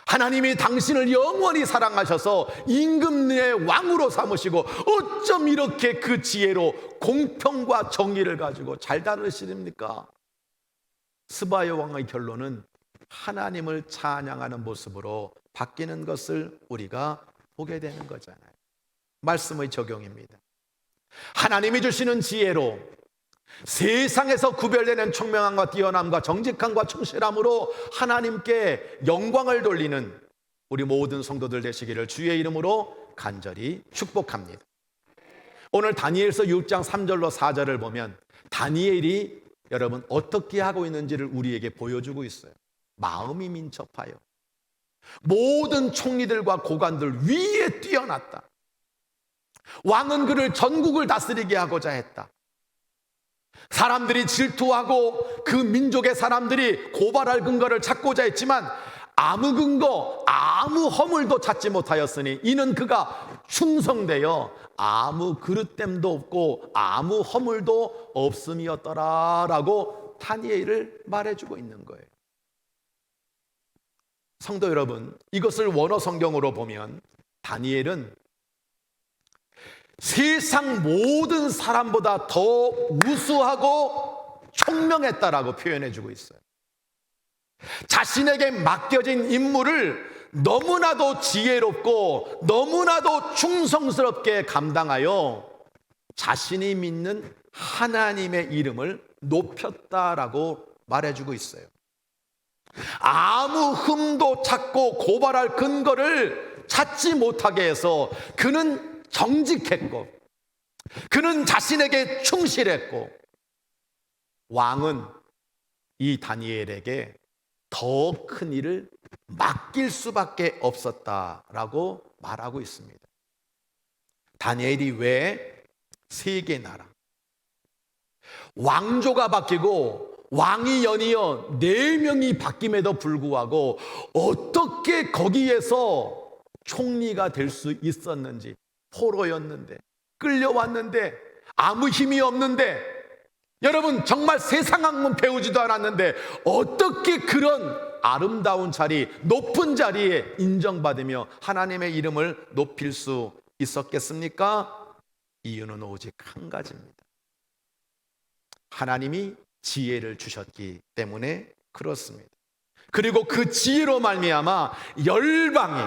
하나님이 당신을 영원히 사랑하셔서 임금의 왕으로 삼으시고 어쩜 이렇게 그 지혜로 공평과 정의를 가지고 잘 다루시립니까? 스바 여왕의 결론은 하나님을 찬양하는 모습으로 바뀌는 것을 우리가 보게 되는 거잖아요. 말씀의 적용입니다. 하나님이 주시는 지혜로 세상에서 구별되는 총명함과 뛰어남과 정직함과 충실함으로 하나님께 영광을 돌리는 우리 모든 성도들 되시기를 주의 이름으로 간절히 축복합니다. 오늘 다니엘서 6장 3절로 4절을 보면 다니엘이 여러분 어떻게 하고 있는지를 우리에게 보여주고 있어요. 마음이 민첩하여 모든 총리들과 고관들 위에 뛰어났다. 왕은 그를 전국을 다스리게 하고자 했다. 사람들이 질투하고 그 민족의 사람들이 고발할 근거를 찾고자 했지만 아무 근거, 아무 허물도 찾지 못하였으니 이는 그가 충성되어 아무 그릇됨도 없고 아무 허물도 없음이었더라라고 다니엘을 말해주고 있는 거예요. 성도 여러분, 이것을 원어 성경으로 보면 다니엘은 세상 모든 사람보다 더 우수하고 총명했다라고 표현해주고 있어요. 자신에게 맡겨진 임무를 너무나도 지혜롭고 너무나도 충성스럽게 감당하여 자신이 믿는 하나님의 이름을 높였다라고 말해주고 있어요. 아무 흠도 찾고 고발할 근거를 찾지 못하게 해서 그는 정직했고 그는 자신에게 충실했고 왕은 이 다니엘에게 더 큰 일을 맡길 수밖에 없었다라고 말하고 있습니다. 다니엘이 왜 세계 나라 왕조가 바뀌고 왕이 연이어 4명이 바뀜에도 불구하고 어떻게 거기에서 총리가 될 수 있었는지 포로였는데 끌려왔는데 아무 힘이 없는데, 여러분 정말 세상 학문 배우지도 않았는데 어떻게 그런 아름다운 자리, 높은 자리에 인정받으며 하나님의 이름을 높일 수 있었겠습니까? 이유는 오직 한 가지입니다. 하나님이 지혜를 주셨기 때문에 그렇습니다. 그리고 그 지혜로 말미암아 열방이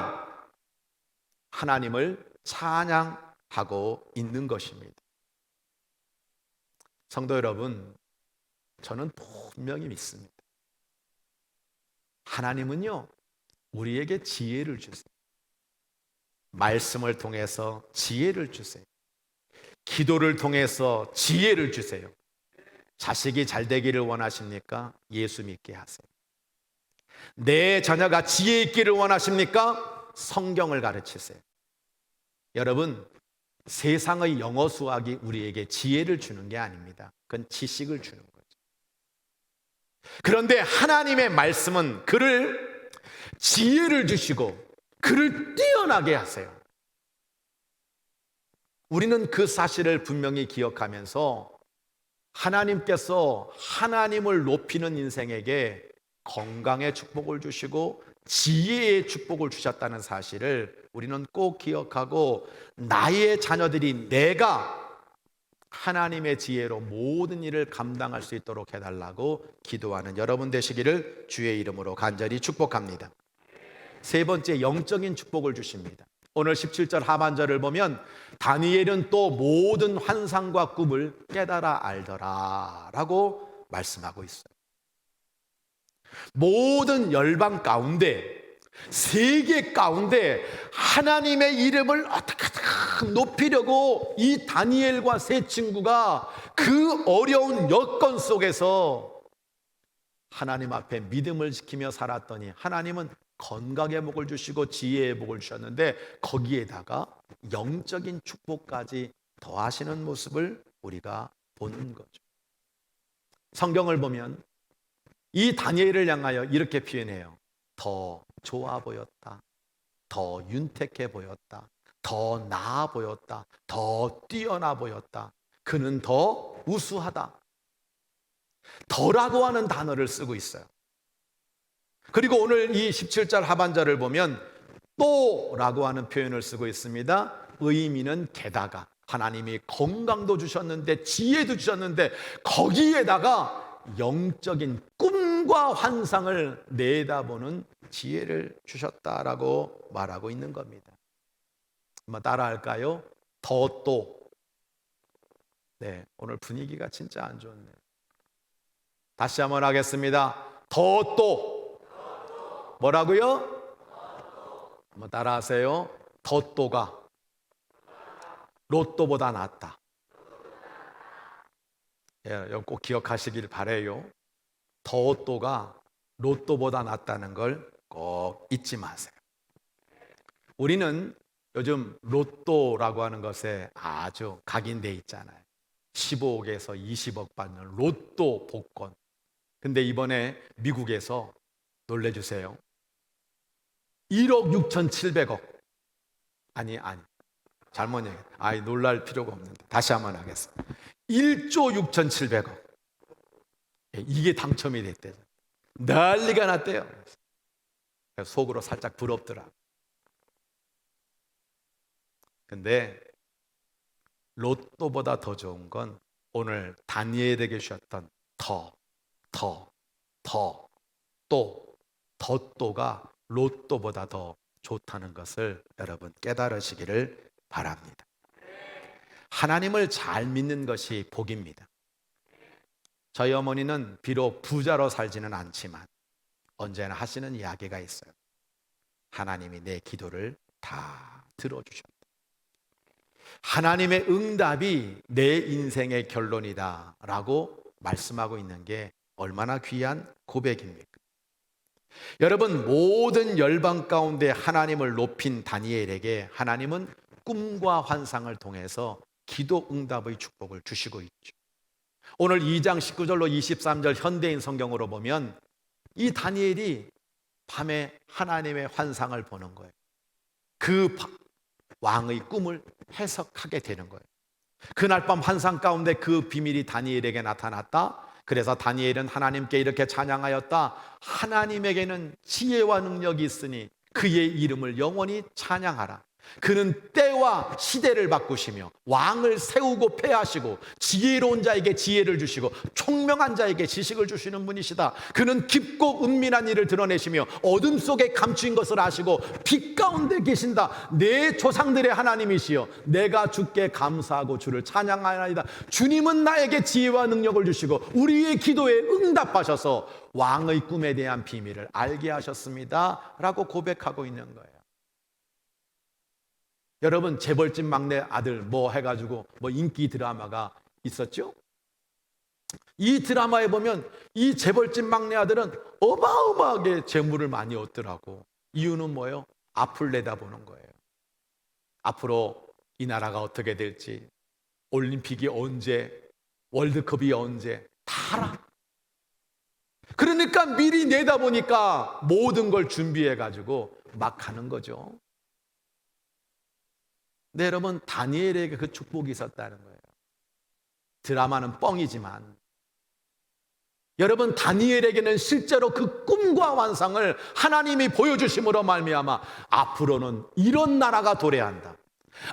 하나님을 찬양하고 있는 것입니다. 성도 여러분, 저는 분명히 믿습니다. 하나님은요, 우리에게 지혜를 주세요. 말씀을 통해서 지혜를 주세요. 기도를 통해서 지혜를 주세요. 자식이 잘 되기를 원하십니까? 예수 믿게 하세요. 내 자녀가 지혜 있기를 원하십니까? 성경을 가르치세요. 여러분, 세상의 영어 수학이 우리에게 지혜를 주는 게 아닙니다. 그건 지식을 주는 거죠. 그런데 하나님의 말씀은 그를 지혜를 주시고 그를 뛰어나게 하세요. 우리는 그 사실을 분명히 기억하면서 하나님께서 하나님을 높이는 인생에게 건강의 축복을 주시고 지혜의 축복을 주셨다는 사실을 우리는 꼭 기억하고, 나의 자녀들이 내가 하나님의 지혜로 모든 일을 감당할 수 있도록 해달라고 기도하는 여러분 되시기를 주의 이름으로 간절히 축복합니다. 세 번째, 영적인 축복을 주십니다. 오늘 17절 하반절을 보면 다니엘은 또 모든 환상과 꿈을 깨달아 알더라 라고 말씀하고 있어요. 모든 열방 가운데, 세계 가운데 하나님의 이름을 어떻게든 높이려고 이 다니엘과 세 친구가 그 어려운 여건 속에서 하나님 앞에 믿음을 지키며 살았더니 하나님은 건강의 복을 주시고 지혜의 복을 주셨는데 거기에다가 영적인 축복까지 더하시는 모습을 우리가 보는 거죠. 성경을 보면 이 다니엘을 향하여 이렇게 표현해요. 더 좋아 보였다, 더 윤택해 보였다, 더 나아 보였다, 더 뛰어나 보였다, 그는 더 우수하다. 더라고 하는 단어를 쓰고 있어요. 그리고 오늘 이 17절 하반절을 보면 또라고 하는 표현을 쓰고 있습니다. 의미는 게다가, 하나님이 건강도 주셨는데 지혜도 주셨는데 거기에다가 영적인 꿈과 환상을 내다보는 지혜를 주셨다라고 말하고 있는 겁니다. 한번 따라할까요? 더 또. 네, 오늘 분위기가 진짜 안 좋네요. 다시 한번 하겠습니다. 더 또. 뭐라고요? 한번 따라하세요. 더 또가 로또보다 낫다. 예, 이거 꼭 기억하시길 바래요. 더 또가 로또보다 낫다는 걸 꼭 잊지 마세요. 우리는 요즘 로또라고 하는 것에 아주 각인돼 있잖아요. 15억에서 20억 받는 로또 복권. 근데 이번에 미국에서 놀래주세요. 1억 6,700억. 아니 잘못 얘기했다. 놀랄 필요가 없는데 다시 한번 하겠습니다. 1조 6,700억. 이게 당첨이 됐대요. 난리가 났대요. 속으로 살짝 부럽더라. 근데 로또보다 더 좋은 건 오늘 다니엘에게 주셨던 더 또가 로또보다 더 좋다는 것을 여러분 깨달으시기를 바랍니다. 하나님을 잘 믿는 것이 복입니다. 저희 어머니는 비록 부자로 살지는 않지만 언제나 하시는 이야기가 있어요. 하나님이 내 기도를 다 들어주셨다. 하나님의 응답이 내 인생의 결론이다 라고 말씀하고 있는 게 얼마나 귀한 고백입니까? 여러분, 모든 열방 가운데 하나님을 높인 다니엘에게 하나님은 꿈과 환상을 통해서 기도 응답의 축복을 주시고 있죠. 오늘 2장 19절로 23절 현대인 성경으로 보면 이 다니엘이 밤에 하나님의 환상을 보는 거예요. 그 왕의 꿈을 해석하게 되는 거예요. 그날 밤 환상 가운데 그 비밀이 다니엘에게 나타났다. 그래서 다니엘은 하나님께 이렇게 찬양하였다. 하나님에게는 지혜와 능력이 있으니 그의 이름을 영원히 찬양하라. 그는 때와 시대를 바꾸시며 왕을 세우고 패하시고 지혜로운 자에게 지혜를 주시고 총명한 자에게 지식을 주시는 분이시다. 그는 깊고 은밀한 일을 드러내시며 어둠 속에 감추인 것을 아시고 빛 가운데 계신다. 내 조상들의 하나님이시여 내가 주께 감사하고 주를 찬양하나이다. 주님은 나에게 지혜와 능력을 주시고 우리의 기도에 응답하셔서 왕의 꿈에 대한 비밀을 알게 하셨습니다 라고 고백하고 있는 거예요. 여러분, 재벌집 막내 아들 뭐 해가지고 뭐 인기 드라마가 있었죠? 이 드라마에 보면 이 재벌집 막내 아들은 어마어마하게 재물을 많이 얻더라고. 이유는 뭐예요? 앞을 내다보는 거예요. 앞으로 이 나라가 어떻게 될지, 올림픽이 언제, 월드컵이 언제 다 알아. 그러니까 미리 내다보니까 모든 걸 준비해가지고 막 하는 거죠. 네, 여러분, 다니엘에게 그 축복이 있었다는 거예요. 드라마는 뻥이지만 여러분, 다니엘에게는 실제로 그 꿈과 환상을 하나님이 보여주심으로 말미암아 앞으로는 이런 나라가 도래한다.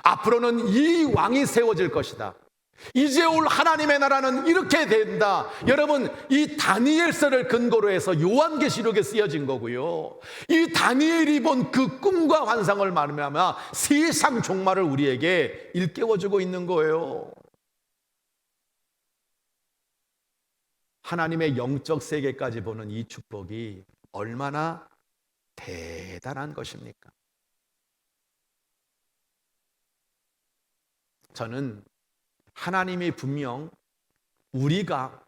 앞으로는 이 왕이 세워질 것이다. 이제 올 하나님의 나라는 이렇게 된다. 여러분, 이 다니엘서를 근거로 해서 요한계시록에 쓰여진 거고요. 이 다니엘이 본 그 꿈과 환상을 말하면 세상 종말을 우리에게 일깨워주고 있는 거예요. 하나님의 영적 세계까지 보는 이 축복이 얼마나 대단한 것입니까? 저는 하나님이 분명 우리가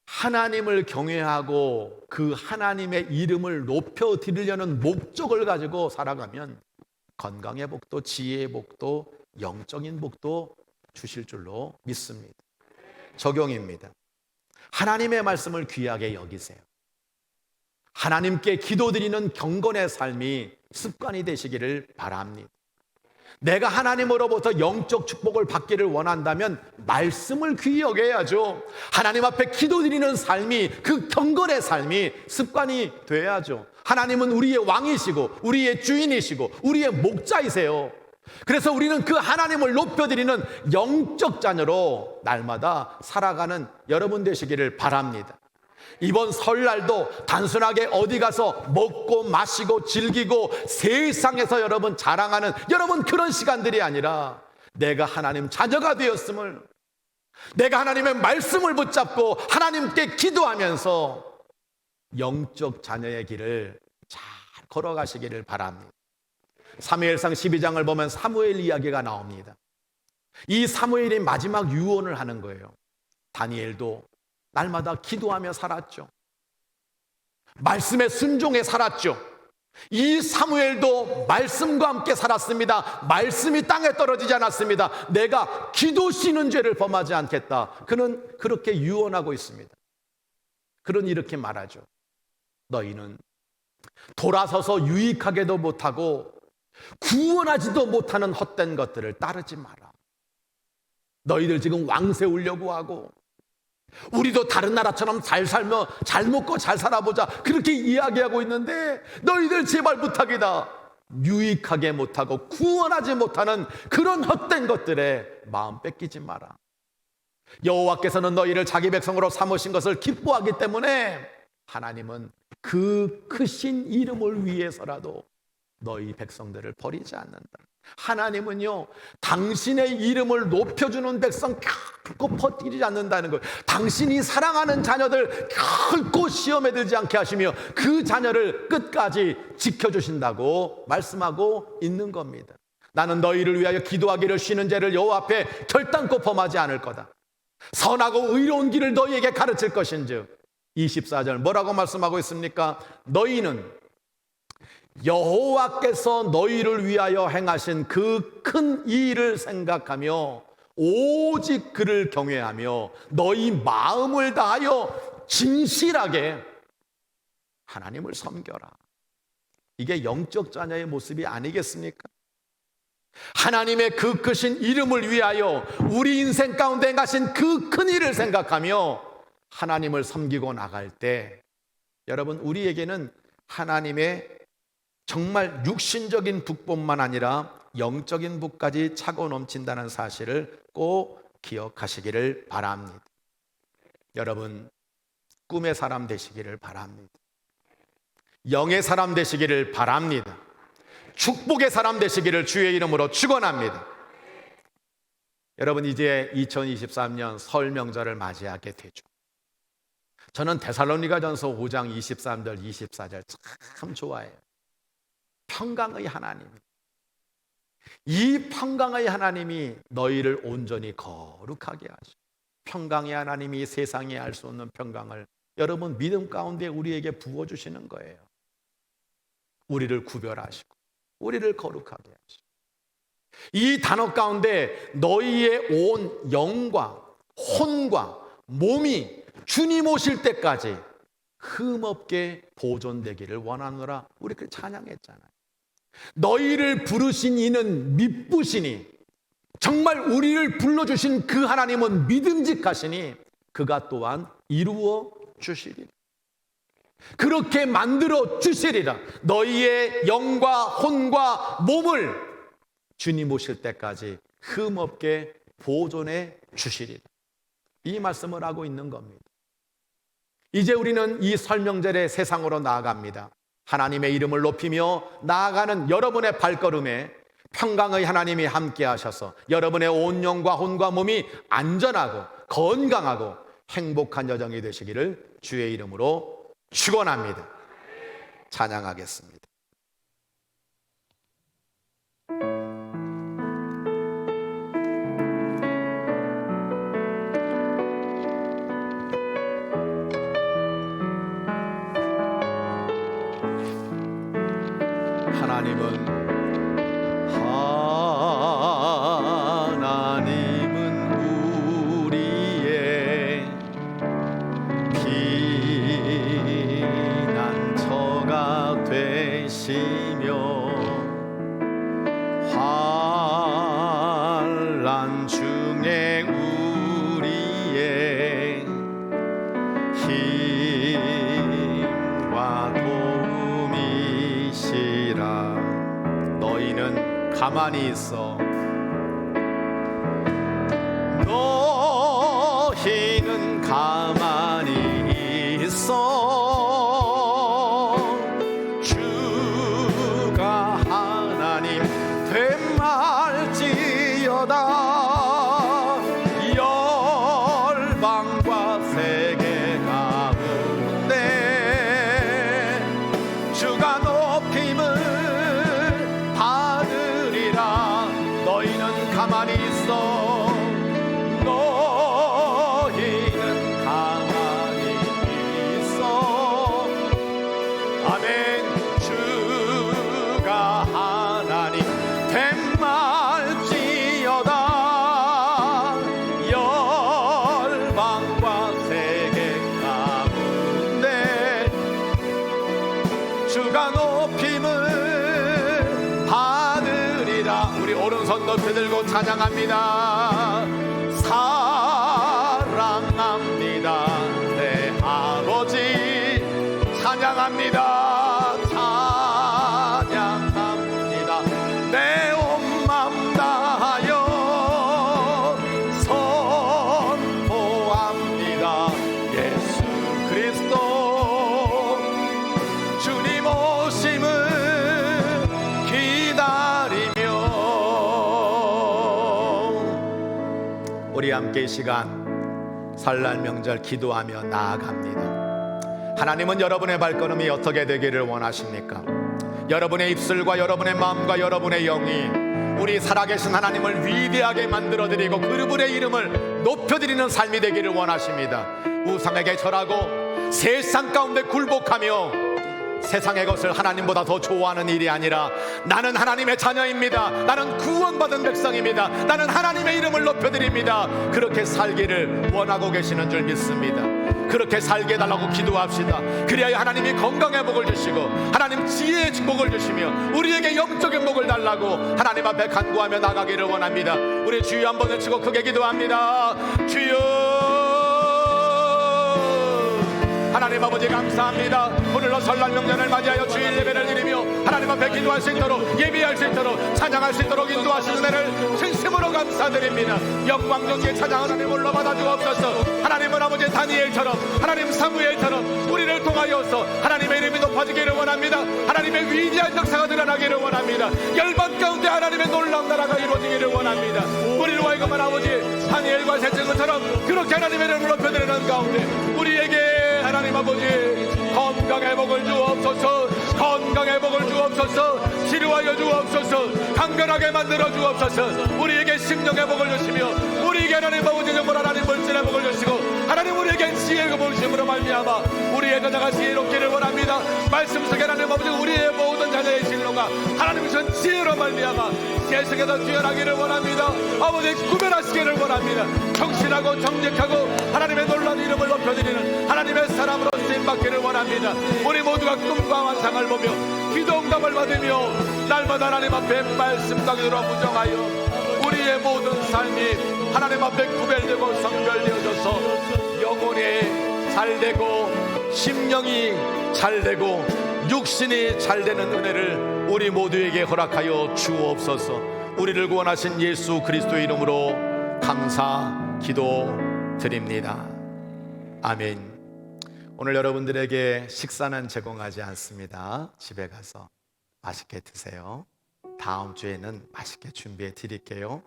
하나님을 경외하고 그 하나님의 이름을 높여드리려는 목적을 가지고 살아가면 건강의 복도, 지혜의 복도, 영적인 복도 주실 줄로 믿습니다. 적용입니다. 하나님의 말씀을 귀하게 여기세요. 하나님께 기도드리는 경건의 삶이 습관이 되시기를 바랍니다. 내가 하나님으로부터 영적 축복을 받기를 원한다면 말씀을 귀히 여겨야죠. 하나님 앞에 기도드리는 삶이, 그 경건의 삶이 습관이 돼야죠. 하나님은 우리의 왕이시고 우리의 주인이시고 우리의 목자이세요. 그래서 우리는 그 하나님을 높여드리는 영적 자녀로 날마다 살아가는 여러분 되시기를 바랍니다. 이번 설날도 단순하게 어디 가서 먹고 마시고 즐기고 세상에서 여러분 자랑하는 여러분 그런 시간들이 아니라 내가 하나님 자녀가 되었음을, 내가 하나님의 말씀을 붙잡고 하나님께 기도하면서 영적 자녀의 길을 잘 걸어가시기를 바랍니다. 사무엘상 12장을 보면 사무엘 이야기가 나옵니다. 이 사무엘이 마지막 유언을 하는 거예요. 다니엘도 날마다 기도하며 살았죠. 말씀에 순종해 살았죠. 이 사무엘도 말씀과 함께 살았습니다. 말씀이 땅에 떨어지지 않았습니다. 내가 기도 쉬는 죄를 범하지 않겠다. 그는 그렇게 유언하고 있습니다. 그는 이렇게 말하죠. 너희는 돌아서서 유익하게도 못하고 구원하지도 못하는 헛된 것들을 따르지 마라. 너희들 지금 왕 세우려고 하고 우리도 다른 나라처럼 잘 살며 잘 먹고 잘 살아보자 그렇게 이야기하고 있는데 너희들 제발 부탁이다. 유익하게 못하고 구원하지 못하는 그런 헛된 것들에 마음 뺏기지 마라. 여호와께서는 너희를 자기 백성으로 삼으신 것을 기뻐하기 때문에 하나님은 그 크신 이름을 위해서라도 너희 백성들을 버리지 않는다. 하나님은요, 당신의 이름을 높여주는 백성 결코 버리지 않는다는 거예요. 당신이 사랑하는 자녀들 결코 시험에 들지 않게 하시며 그 자녀를 끝까지 지켜주신다고 말씀하고 있는 겁니다. 나는 너희를 위하여 기도하기를 쉬는 죄를 여호와 앞에 결단코 범하지 않을 거다. 선하고 의로운 길을 너희에게 가르칠 것인즉 24절 뭐라고 말씀하고 있습니까? 너희는 여호와께서 너희를 위하여 행하신 그 큰 일을 생각하며 오직 그를 경외하며 너희 마음을 다하여 진실하게 하나님을 섬겨라. 이게 영적 자녀의 모습이 아니겠습니까? 하나님의 그 크신 이름을 위하여 우리 인생 가운데 가신 그 큰 일을 생각하며 하나님을 섬기고 나갈 때, 여러분, 우리에게는 하나님의 정말 육신적인 북뿐만 아니라 영적인 북까지 차고 넘친다는 사실을 꼭 기억하시기를 바랍니다. 여러분, 꿈의 사람 되시기를 바랍니다. 영의 사람 되시기를 바랍니다. 축복의 사람 되시기를 주의 이름으로 축원합니다. 여러분, 이제 2023년 설 명절을 맞이하게 되죠. 저는 데살로니가전서 5장 23절 24절 참 좋아해요. 평강의 하나님, 이 평강의 하나님이 너희를 온전히 거룩하게 하시고, 평강의 하나님이 세상에 알 수 없는 평강을 여러분 믿음 가운데 우리에게 부어주시는 거예요. 우리를 구별하시고 우리를 거룩하게 하시고, 이 단어 가운데 너희의 온 영과 혼과 몸이 주님 오실 때까지 흠없게 보존되기를 원하노라, 우리 그 찬양했잖아요. 너희를 부르신 이는 미쁘시니, 정말 우리를 불러주신 그 하나님은 믿음직하시니 그가 또한 이루어 주시리라. 그렇게 만들어 주시리라. 너희의 영과 혼과 몸을 주님 오실 때까지 흠없게 보존해 주시리라. 이 말씀을 하고 있는 겁니다. 이제 우리는 이 설명절의 세상으로 나아갑니다. 하나님의 이름을 높이며 나아가는 여러분의 발걸음에 평강의 하나님이 함께 하셔서 여러분의 온 영과 혼과 몸이 안전하고 건강하고 행복한 여정이 되시기를 주의 이름으로 축원합니다. 찬양하겠습니다. 하나님은 우리의 피난처가 되시며 환난 중에 우리의 힘과 도움이시라. 너희는 가만히 있어. 너희는 가만히 있어. 주가 하나님 되말지어다. 열방과 세계 가운데 주가 높임을 받으리라. 너희는 가만히 있어. 너희는 가만히 있어. 아멘. 주가 하나님 됨말지어다. 열방과 세계 가운데 주가 높임을 받으리라. 우리 오른손 높이 들고 찬양합니다. 사랑합니다 내 아버지. 찬양합니다. 찬양합니다. 내 온 맘 다하여 선포합니다. 예수 그리스도 주님 오심을 기다리며. 우리 함께 이 시간 설날 명절 기도하며 나아갑니다. 하나님은 여러분의 발걸음이 어떻게 되기를 원하십니까? 여러분의 입술과 여러분의 마음과 여러분의 영이 우리 살아계신 하나님을 위대하게 만들어드리고 그분의 이름을 높여드리는 삶이 되기를 원하십니다. 우상에게 절하고 세상 가운데 굴복하며 세상의 것을 하나님보다 더 좋아하는 일이 아니라, 나는 하나님의 자녀입니다, 나는 구원받은 백성입니다, 나는 하나님의 이름을 높여드립니다, 그렇게 살기를 원하고 계시는 줄 믿습니다. 그렇게 살게 해달라고 기도합시다. 그리하여 하나님이 건강의 복을 주시고 하나님 지혜의 축복을 주시며 우리에게 영적인 복을 달라고 하나님 앞에 간구하며 나가기를 원합니다. 우리 주여 한번 외치고 크게 기도합니다. 주여, 하나님 아버지 감사합니다. 오늘로 설날 명절을 맞이하여 주일 예배를 드리며 하나님 앞에 기도할 수 있도록, 예배할 수 있도록, 찬양할 수 있도록 인도하시는 은혜를 진심으로 감사드립니다. 영광 존귀의 찬양 하나님 올라 받아 주옵소서. 하나님은 아버지 다니엘처럼, 하나님 사무엘처럼 우리를 통하여서 하나님의 이름이 높아지기를 원합니다. 하나님의 위대한 역사가 드러나기를 원합니다. 열방 가운데 하나님의 놀라운 나라가 이루어지기를 원합니다. 우리로 하여금은 아버지 다니엘과 셋째처럼 그렇게 하나님의 이름을 높여드리는 가운데 우리에게 하나님 아버지 건강의 복을 주옵소서. 건강의 복을 주옵소서. 치료하여 주옵소서. 강건하게 만들어 주옵소서. 우리에게 심령의 복을 주시며 우리에게 하나님 아버지 정말 하나님 물질의 복을 주시고 하나님 우리에게 지혜의 복을 주심으로 말미암아 우리의 자녀가 지혜롭기를 원합니다. 말씀 속에 하나님 아버지 우리의 모든 자녀의 진로가 하나님 전 지혜로 말미암아 세상에서 뛰어나기를 원합니다. 아버지 구별하시기를 원합니다. 정신하고 정직하고 하나님의 놀라운 이름을 높여드리는 하나님의 사람으로 쓰임받기를 원합니다. 우리 모두가 꿈과 환상을 보며 기도응답을 받으며 날마다 하나님 앞에 말씀과 기도로 무정하여 우리의 모든 삶이 하나님 앞에 구별되고 성별되어져서 영혼이 잘되고 심령이 잘되고 육신이 잘되는 은혜를 우리 모두에게 허락하여 주옵소서. 우리를 구원하신 예수 그리스도의 이름으로 감사 기도드립니다. 아멘. 오늘 여러분들에게 식사는 제공하지 않습니다. 집에 가서 맛있게 드세요. 다음 주에는 맛있게 준비해 드릴게요.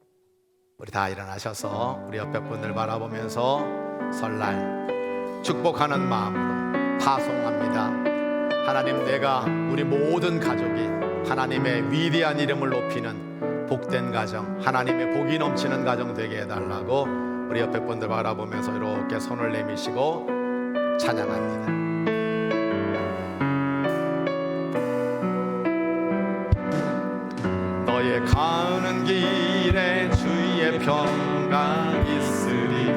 우리 다 일어나셔서 우리 옆에 분들 바라보면서 설날 축복하는 마음으로 파송합니다. 하나님, 내가 우리 모든 가족이 하나님의 위대한 이름을 높이는 복된 가정, 하나님의 복이 넘치는 가정 되게 해달라고 우리 옆에 분들 바라보면서 이렇게 손을 내미시고 찬양합니다. 너의 가는 길에 주의 평강 있으리.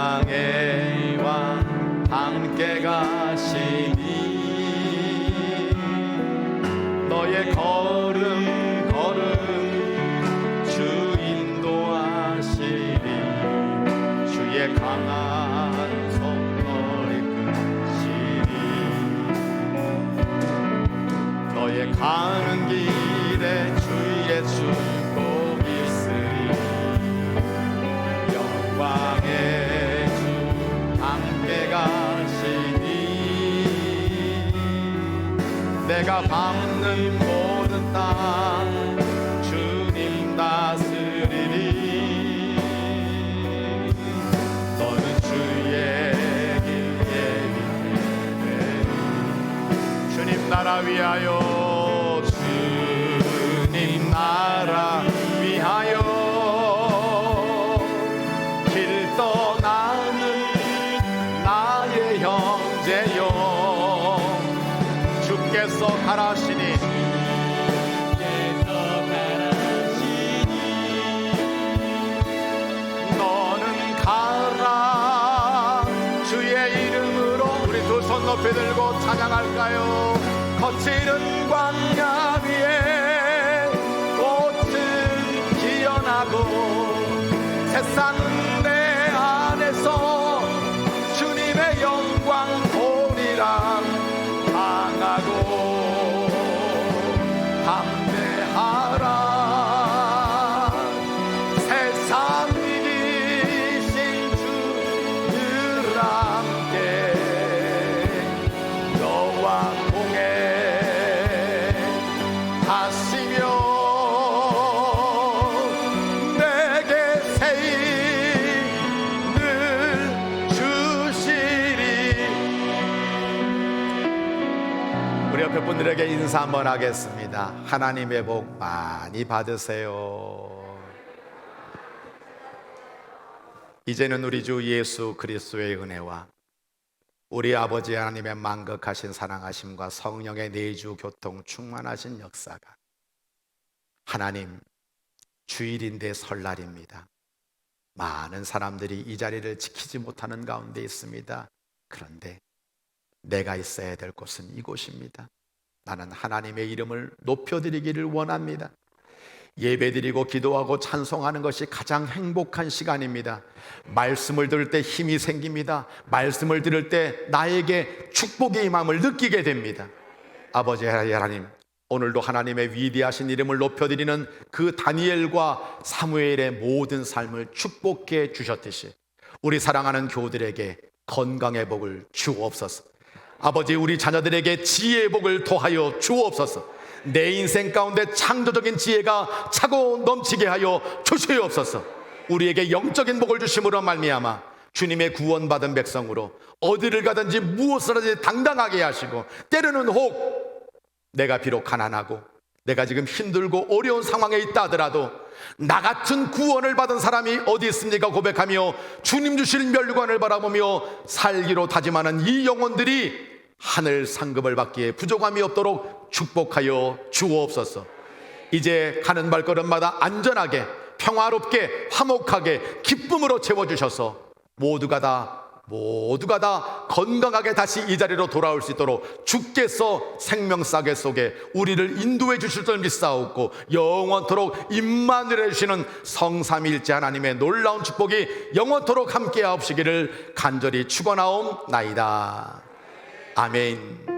평강에와 함께 가시니 너의 걸음 걸음 주 인도하시리. 주의 강한 손을 이끄시리. 너의 가는 길에 주의 축복 있으리. 영광의 주 함께 가시니 내가 밟는 모든 땅 주님 다스리리. 너는 주의 길에 있네. 주님 나라 위하여, 주님 나라 위하여 길 떠나는 나의 형제여. 주께서 가라시니 너는 가라. 주의 이름으로 우리 두 손 높이 들고 찬양할까요? 거칠은 광야 위에 꽃은 기어나고 세상 내 안에서 주님의 영광 보리라. 강하고 담대하라. 세상 이기신 주를 함께 너와 동행하시며 내게 새 힘을 주시리. 우리 옆에 분들에게 인사 한번 하겠습니다. 하나님의 복 많이 받으세요. 이제는 우리 주 예수 그리스도의 은혜와 우리 아버지 하나님의 만극하신 사랑하심과 성령의 내주 교통 충만하신 역사가, 하나님, 주일인데 설날입니다. 많은 사람들이 이 자리를 지키지 못하는 가운데 있습니다. 그런데 내가 있어야 될 곳은 이곳입니다. 나는 하나님의 이름을 높여드리기를 원합니다. 예배드리고 기도하고 찬송하는 것이 가장 행복한 시간입니다. 말씀을 들을 때 힘이 생깁니다. 말씀을 들을 때 나에게 축복의 임함을 느끼게 됩니다. 아버지 하나님, 오늘도 하나님의 위대하신 이름을 높여드리는 그 다니엘과 사무엘의 모든 삶을 축복해 주셨듯이 우리 사랑하는 교우들에게 건강의 복을 주옵소서. 아버지, 우리 자녀들에게 지혜의 복을 더하여 주옵소서. 내 인생 가운데 창조적인 지혜가 차고 넘치게 하여 주시옵소서. 우리에게 영적인 복을 주심으로 말미암아 주님의 구원받은 백성으로 어디를 가든지 무엇을 하든지 당당하게 하시고, 때로는 혹 내가 비록 가난하고 내가 지금 힘들고 어려운 상황에 있다 하더라도 나 같은 구원을 받은 사람이 어디 있습니까 고백하며 주님 주실 멸류관을 바라보며 살기로 다짐하는 이 영혼들이 하늘 상급을 받기에 부족함이 없도록 축복하여 주옵소서. 이제 가는 발걸음마다 안전하게, 평화롭게, 화목하게, 기쁨으로 채워주셔서 모두가 다 건강하게 다시 이 자리로 돌아올 수 있도록 주께서 생명싸개 속에 우리를 인도해 주실 줄 믿사옵고, 영원토록 임마누엘 주시는 성삼일째 하나님의 놀라운 축복이 영원토록 함께하옵시기를 간절히 축원하옵나이다. 아멘.